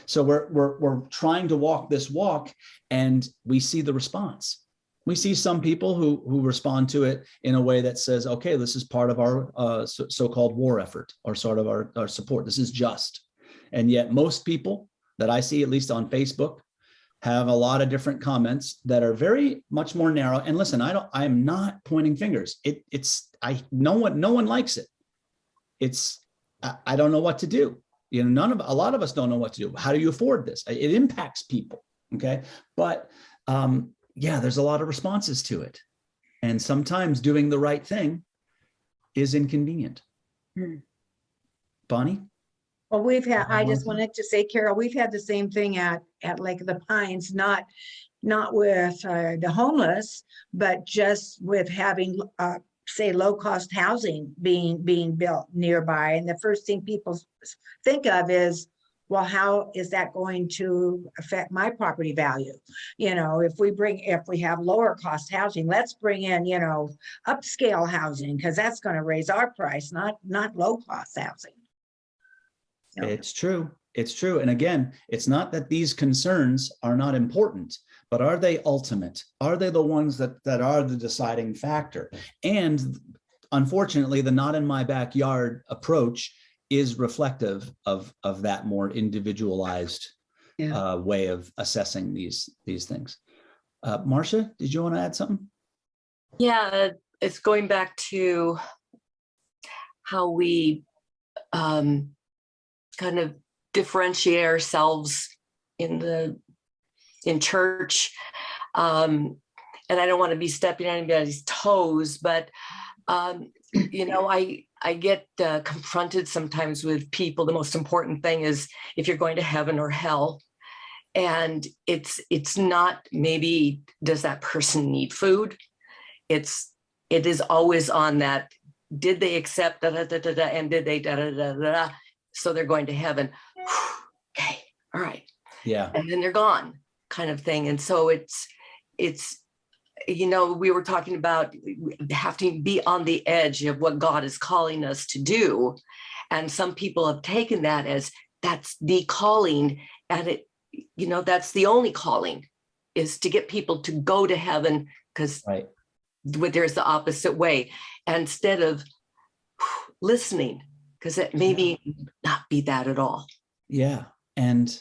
So we're trying to walk this walk, and we see the response. We see some people who respond to it in a way that says, okay, this is part of our so-called war effort, or sort of our support. This is just. And yet most people that I see, at least on Facebook, have a lot of different comments that are very much more narrow. And listen, I'm not pointing fingers. No one likes it. I don't know what to do. You know, a lot of us don't know what to do. How do you afford this? It impacts people. Okay. But yeah, there's a lot of responses to it. And sometimes doing the right thing is inconvenient. Bonnie? Well, I just wanted to say, Carol, we've had the same thing at Lake of the Pines, not with the homeless, but just with having, say, low-cost housing being built nearby. And the first thing people think of is, well, how is that going to affect my property value? You know, if we have lower cost housing, let's bring in, you know, upscale housing, because that's going to raise our price, not low cost housing. So. It's true. It's true. And again, it's not that these concerns are not important, but are they ultimate? Are they the ones that are the deciding factor? And unfortunately, the not in my backyard approach is reflective of that more individualized way of assessing these things. Marcia, did you want to add something? Yeah, it's going back to how we kind of differentiate ourselves in church. And I don't want to be stepping on anybody's toes, but you know, I get confronted sometimes with people. The most important thing is if you're going to heaven or hell. And it's not maybe does that person need food? It is always on that. Did they accept and did they so they're going to heaven? Okay, all right. Yeah. And then they're gone, kind of thing. And so it's you know, we were talking about having to be on the edge of what God is calling us to do. And some people have taken that as that's the calling. And it, you know, that's the only calling is to get people to go to heaven, because right. There's the opposite way. And instead of listening, because it maybe not be that at all. Yeah. And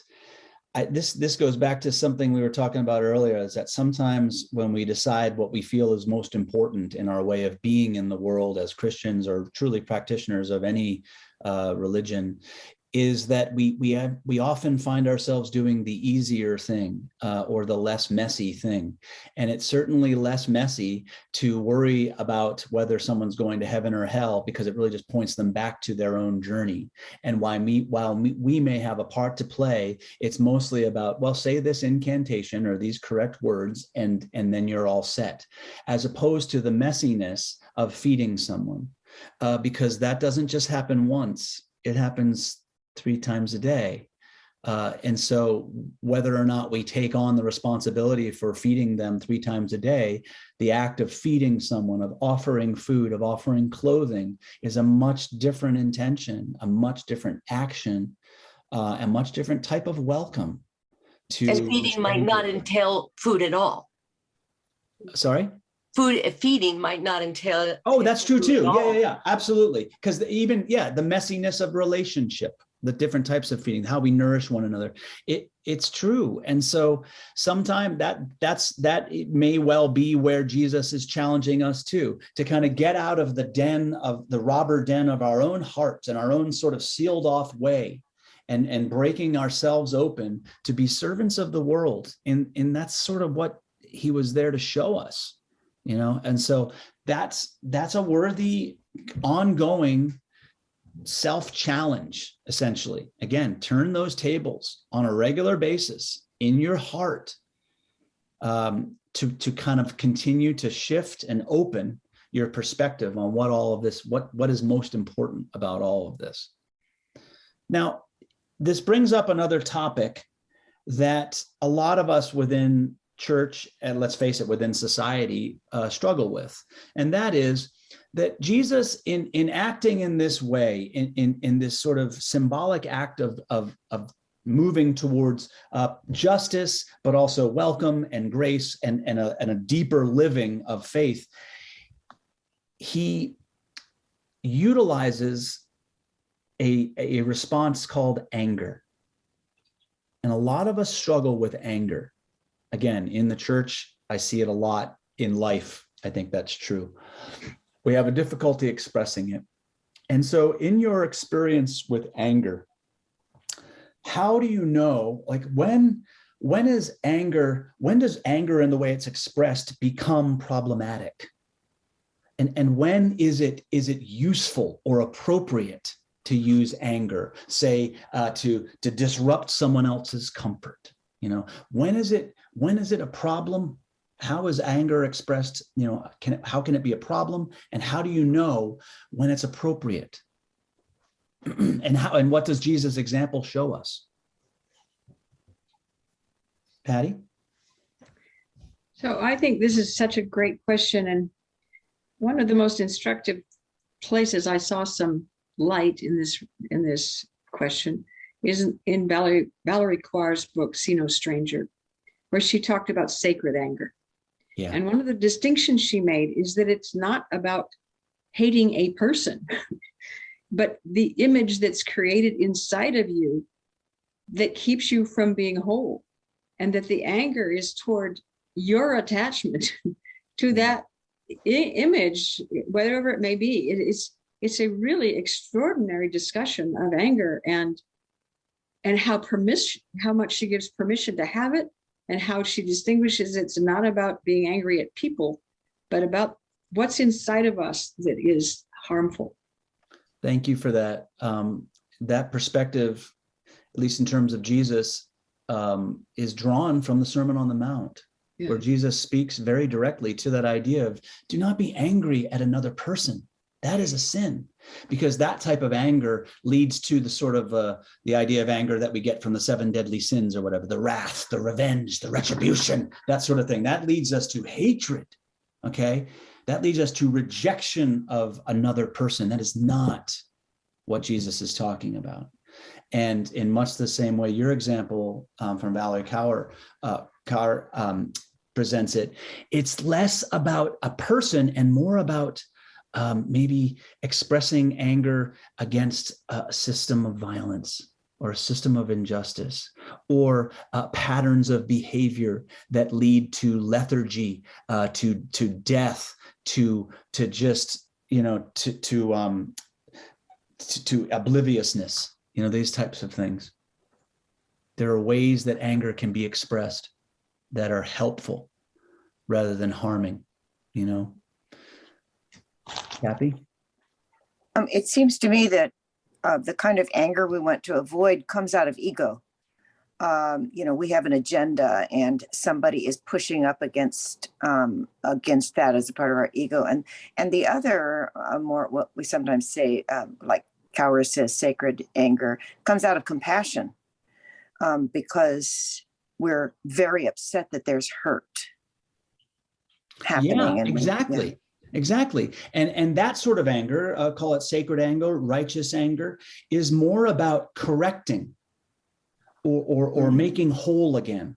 this goes back to something we were talking about earlier, is that sometimes when we decide what we feel is most important in our way of being in the world as Christians or truly practitioners of any religion, is that we often find ourselves doing the easier thing or the less messy thing. And it's certainly less messy to worry about whether someone's going to heaven or hell, because it really just points them back to their own journey. And while we may have a part to play, it's mostly about, well, say this incantation or these correct words, and then you're all set, as opposed to the messiness of feeding someone, because that doesn't just happen once, it happens 3 times a day. And so whether or not we take on the responsibility for feeding them 3 times a day, the act of feeding someone, of offering food, of offering clothing is a much different intention, a much different action, a much different type of welcome to. And feeding might not entail food at all. Sorry? Feeding might not entail. Oh, that's true too. Yeah, absolutely. Because the messiness of relationship, the different types of feeding, how we nourish one another, it's true. And so sometimes that it may well be where Jesus is challenging us to kind of get out of the robber den of our own hearts and our own sort of sealed off way, and breaking ourselves open to be servants of the world. And that's sort of what he was there to show us, you know? And so that's a worthy ongoing self-challenge, essentially. Again, turn those tables on a regular basis in your heart, to kind of continue to shift and open your perspective on what all of this, what is most important about all of this. Now, this brings up another topic that a lot of us within church, and let's face it, within society, struggle with, and that is that Jesus, in acting in this way, in this sort of symbolic act of moving towards justice, but also welcome and grace and a deeper living of faith, he utilizes a response called anger. And a lot of us struggle with anger. Again, in the church, I see it a lot. In life, I think that's true. We have a difficulty expressing it. And so in your experience with anger, how do you know, like when does anger in the way it's expressed become problematic? And when is it useful or appropriate to use anger, say, to disrupt someone else's comfort? You know, when is it a problem? How is anger expressed? You know, how can it be a problem? And how do you know when it's appropriate? And what does Jesus' example show us? Patty? So I think this is such a great question. And one of the most instructive places I saw some light in this question is in Valerie Quar's book, See No Stranger, where she talked about sacred anger. Yeah. And one of the distinctions she made is that it's not about hating a person, but the image that's created inside of you that keeps you from being whole. And that the anger is toward your attachment to that image, whatever it may be. It's a really extraordinary discussion of anger and how much she gives permission to have it, and how she distinguishes it's not about being angry at people, but about what's inside of us that is harmful. Thank you for that. That perspective, at least in terms of Jesus, is drawn from the Sermon on the Mount, where Jesus speaks very directly to that idea of do not be angry at another person. That is a sin, because that type of anger leads to the sort of the idea of anger that we get from the 7 deadly sins or whatever, the wrath, the revenge, the retribution, that sort of thing. That leads us to hatred. Okay. That leads us to rejection of another person. That is not what Jesus is talking about. And in much the same way, your example from Valerie Carr presents it, it's less about a person and more about maybe expressing anger against a system of violence or a system of injustice, or patterns of behavior that lead to lethargy, to death, to just, you know, to obliviousness. You know, these types of things. There are ways that anger can be expressed that are helpful rather than harming, you know. Kathy? It seems to me that the kind of anger we want to avoid comes out of ego. You know, we have an agenda and somebody is pushing up against that as a part of our ego. And the other, more what we sometimes say, like Cower says, sacred anger, comes out of compassion, because we're very upset that there's hurt happening. Yeah, exactly. Exactly. And that sort of anger, call it sacred anger, righteous anger, is more about correcting or making whole again,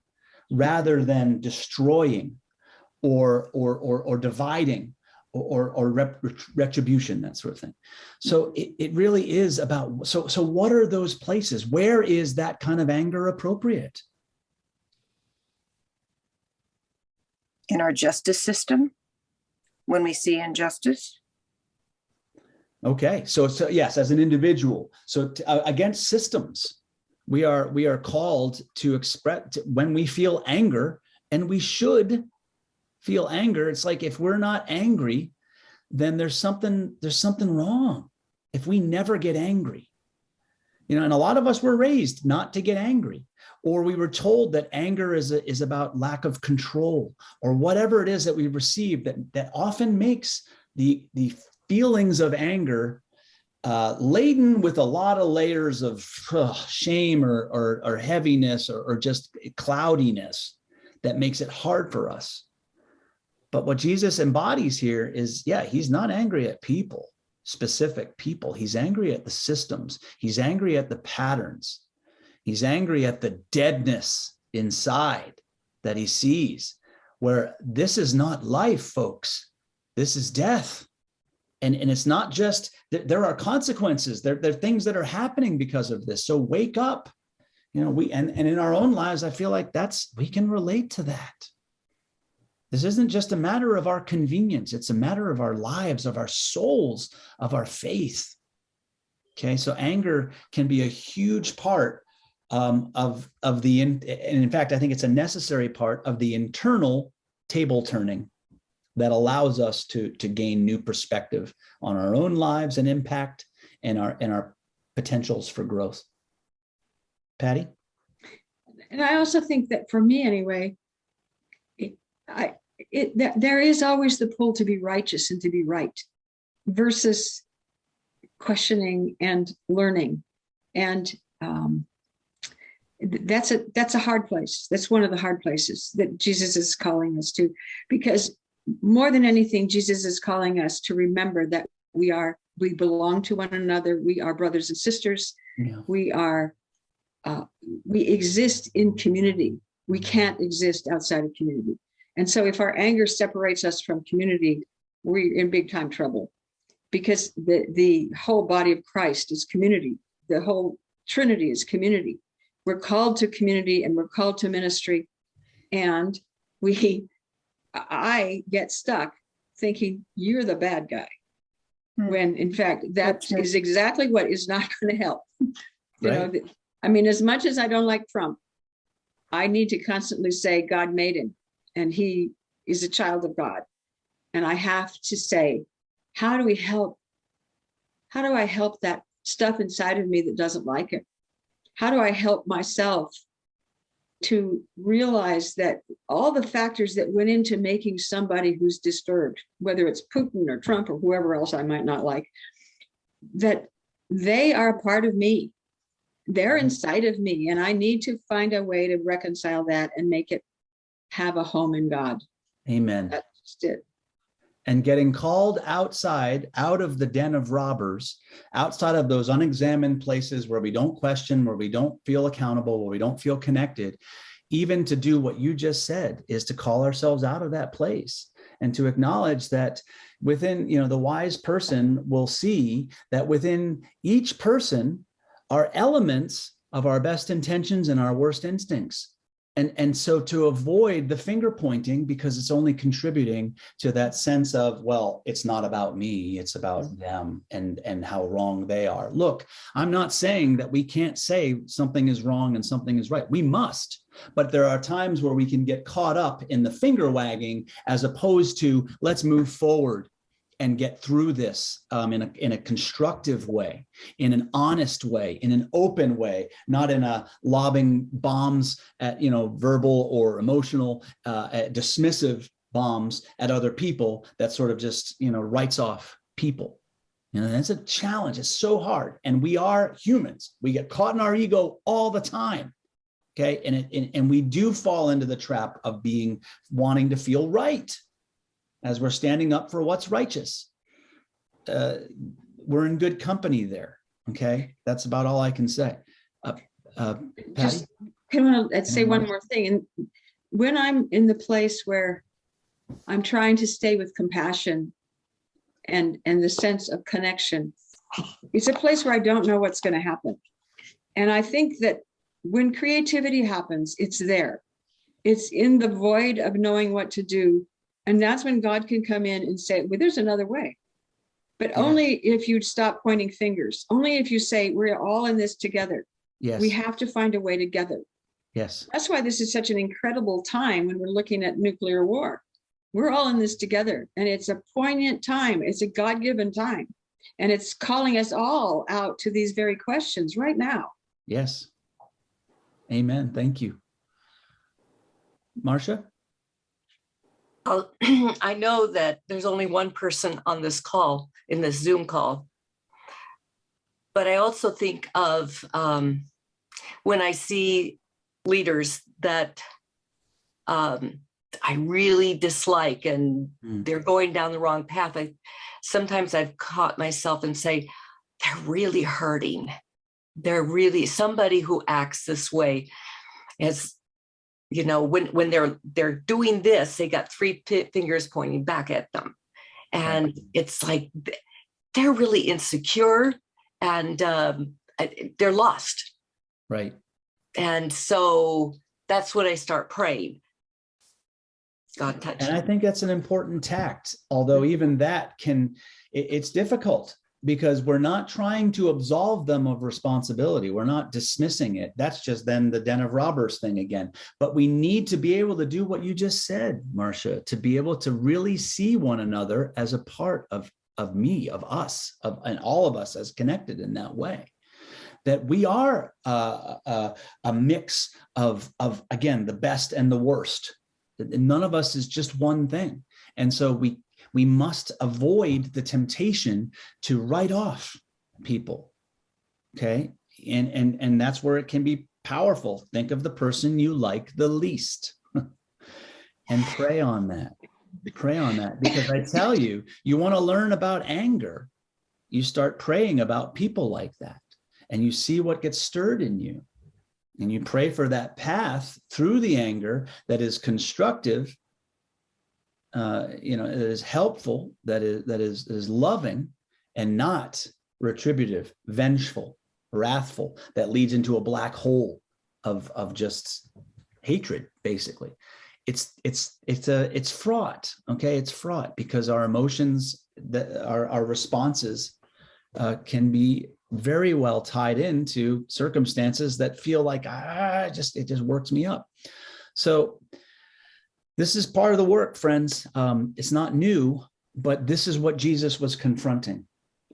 rather than destroying or dividing or retribution, that sort of thing. So it really is about, so what are those places? Where is that kind of anger appropriate? In our justice system, when we see injustice. Okay, so yes, as an individual, so against systems, we are called to express when we feel anger, and we should feel anger. It's like if we're not angry, then there's something wrong. If we never get angry, you know, and a lot of us were raised not to get angry, or we were told that anger is about lack of control, or whatever it is that we receive that often makes the feelings of anger laden with a lot of layers of shame or heaviness or just cloudiness that makes it hard for us. But what Jesus embodies here is, he's not angry at people, specific people. He's angry at the systems. He's angry at the patterns. He's angry at the deadness inside that he sees, where this is not life, folks. This is death. And it's not just, there are consequences. There are things that are happening because of this. So wake up. You know, and in our own lives, I feel like we can relate to that. This isn't just a matter of our convenience. It's a matter of our lives, of our souls, of our faith. Okay, so anger can be a huge part of the, and in fact, I think it's a necessary part of the internal table turning that allows us to gain new perspective on our own lives and impact and our potentials for growth. Patty? And I also think that for me anyway, there is always the pull to be righteous and to be right versus questioning and learning. And that's a hard place. That's one of the hard places that Jesus is calling us to, because more than anything, Jesus is calling us to remember that we belong to one another. We are brothers and sisters. Yeah. We exist in community. We can't exist outside of community. And so if our anger separates us from community, we're in big time trouble, because the whole body of Christ is community. The whole Trinity is community. We're called to community and we're called to ministry. And I get stuck thinking you're the bad guy, when in fact, that is exactly what is not going to help. You know, I mean, as much as I don't like Trump, I need to constantly say God made him and he is a child of God. And I have to say, how do I help that stuff inside of me that doesn't like it? How do I help myself to realize that all the factors that went into making somebody who's disturbed, whether it's Putin or Trump or whoever else I might not like, that they are a part of me. They're inside of me, and I need to find a way to reconcile that and make it have a home in God. Amen. That's just it. And getting called outside, out of the den of robbers, outside of those unexamined places where we don't question, where we don't feel accountable, where we don't feel connected, even to do what you just said, is to call ourselves out of that place and to acknowledge that within, the wise person will see that within each person are elements of our best intentions and our worst instincts. And so to avoid the finger pointing, because it's only contributing to that sense of, well, it's not about me, it's about them and how wrong they are. Look, I'm not saying that we can't say something is wrong and something is right. We must, but there are times where we can get caught up in the finger wagging as opposed to let's move forward and get through this in a constructive way, in an honest way, in an open way, not in a lobbing bombs at, verbal or emotional, dismissive bombs at other people that sort of just, writes off people. That's a challenge. It's so hard. And we are humans. We get caught in our ego all the time. Okay. And we do fall into the trap of wanting to feel right as we're standing up for what's righteous. We're in good company there. Okay. That's about all I can say. Patty? I want to say one more thing. And when I'm in the place where I'm trying to stay with compassion and the sense of connection, it's a place where I don't know what's going to happen. And I think that when creativity happens, it's there. It's in the void of knowing what to do. And that's when God can come in and say, well, there's another way. But only if you stop pointing fingers, only if you say, we're all in this together. Yes. We have to find a way together. Yes. That's why this is such an incredible time when we're looking at nuclear war. We're all in this together. And it's a poignant time. It's a God-given time. And it's calling us all out to these very questions right now. Yes. Amen. Thank you. Marcia? I know that there's only one person on this call, in this Zoom call, but I also think of when I see leaders that I really dislike and they're going down the wrong path. Sometimes I've caught myself and say, they're really hurting. They're really somebody who acts this way. As when they're doing this, they got three fingers pointing back at them. And it's like, they're really insecure and they're lost. Right. And so that's when I start praying. God touch And me. I think that's an important tact, although even that it's difficult because we're not trying to absolve them of responsibility. We're not dismissing it. That's just then the den of robbers thing again. But we need to be able to do what you just said, Marcia, to be able to really see one another as a part of me, of us, and all of us as connected in that way. That we are a mix of again, the best and the worst. None of us is just one thing. And so we must avoid the temptation to write off people. Okay. And that's where it can be powerful. Think of the person you like the least and pray on that. Pray on that. Because I tell you, you want to learn about anger, you start praying about people like that, and you see what gets stirred in you. And you pray for that path through the anger that is constructive, that is helpful, that is loving, and not retributive, vengeful, wrathful, that leads into a black hole of just hatred. Basically, it's fraught. Okay, it's fraught because our emotions, our responses, can be very well tied into circumstances that feel like it just works me up. So this is part of the work, friends. It's not new, but this is what Jesus was confronting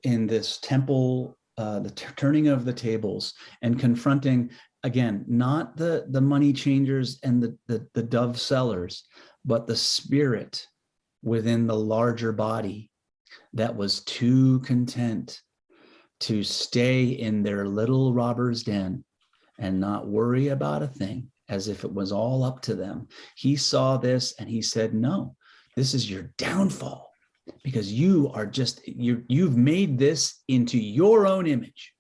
in this temple, the turning of the tables, and confronting again, not the money changers and the dove sellers, but the spirit within the larger body that was too content to stay in their little robber's den and not worry about a thing, as if it was all up to them. He saw this and he said, no, this is your downfall, because you've made this into your own image.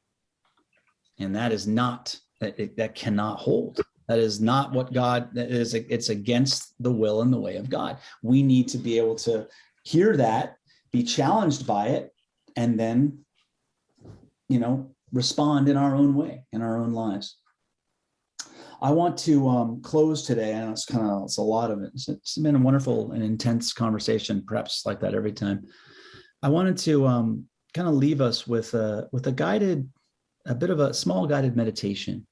And that is not, that cannot hold. That is not what God, it's against the will and the way of God. We need to be able to hear that, be challenged by it, and then respond in our own way, in our own lives. I want to close today, and it's a lot of it. It's been a wonderful and intense conversation, perhaps like that every time. I wanted to kind of leave us with a bit of a small guided meditation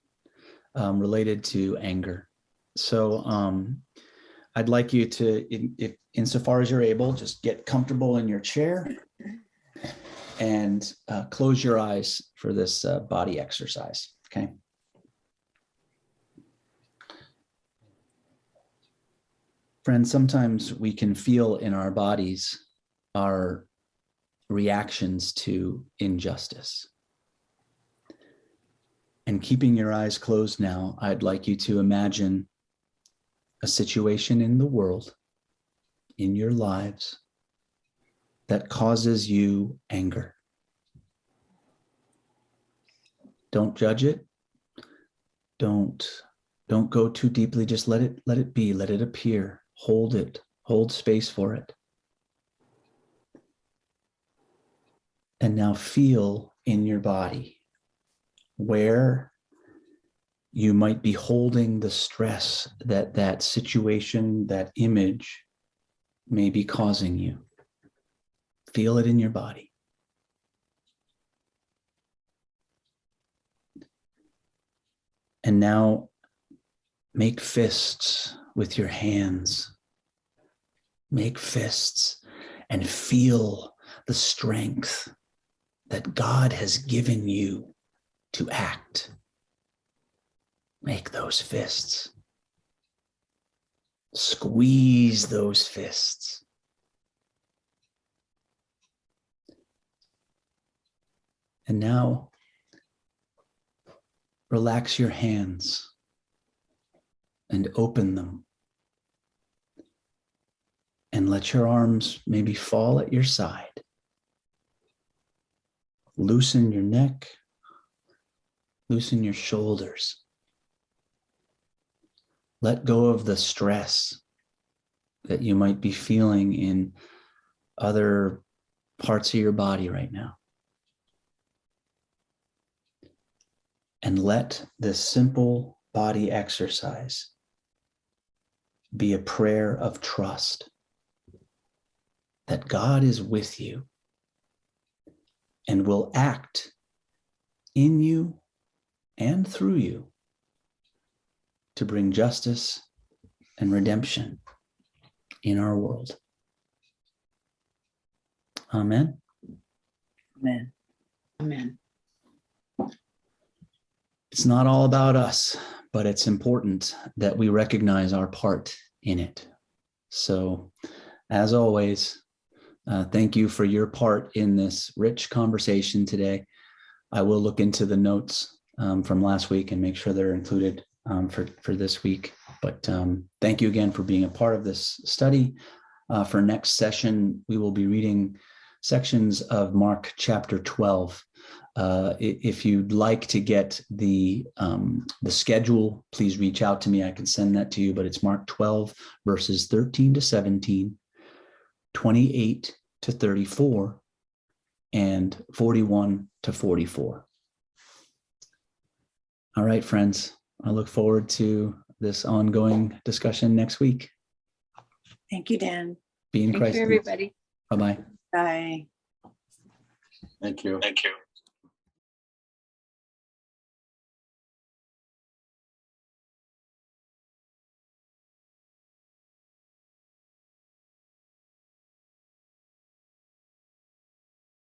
related to anger. So I'd like you to, if insofar as you're able, just get comfortable in your chair and close your eyes for this body exercise, okay? Friends, sometimes we can feel in our bodies our reactions to injustice. And keeping your eyes closed now, I'd like you to imagine a situation in the world, in your lives, that causes you anger. Don't judge it. Don't go too deeply. Just let it be, let it appear. Hold it, hold space for it. And now feel in your body where you might be holding the stress that situation, that image may be causing you. Feel it in your body. And now make fists with your hands. Make fists and feel the strength that God has given you to act. Make those fists. Squeeze those fists. And now, relax your hands and open them. And let your arms maybe fall at your side. Loosen your neck. Loosen your shoulders. Let go of the stress that you might be feeling in other parts of your body right now. And let this simple body exercise be a prayer of trust that God is with you and will act in you and through you to bring justice and redemption in our world. Amen. Amen. Amen. It's not all about us, but it's important that we recognize our part in it. So, as always, thank you for your part in this rich conversation today. I will look into the notes from last week and make sure they're included for this week. But thank you again for being a part of this study. For next session, we will be reading sections of Mark chapter 12. If you'd like to get the schedule, please reach out to me. I can send that to you, but it's Mark 12, verses 13 to 17, 28 to 34, and 41 to 44. All right, friends, I look forward to this ongoing discussion next week. Thank you, Dan. Be in Thank Christ. you, everybody. Bye-bye. Bye. Thank you. Thank you.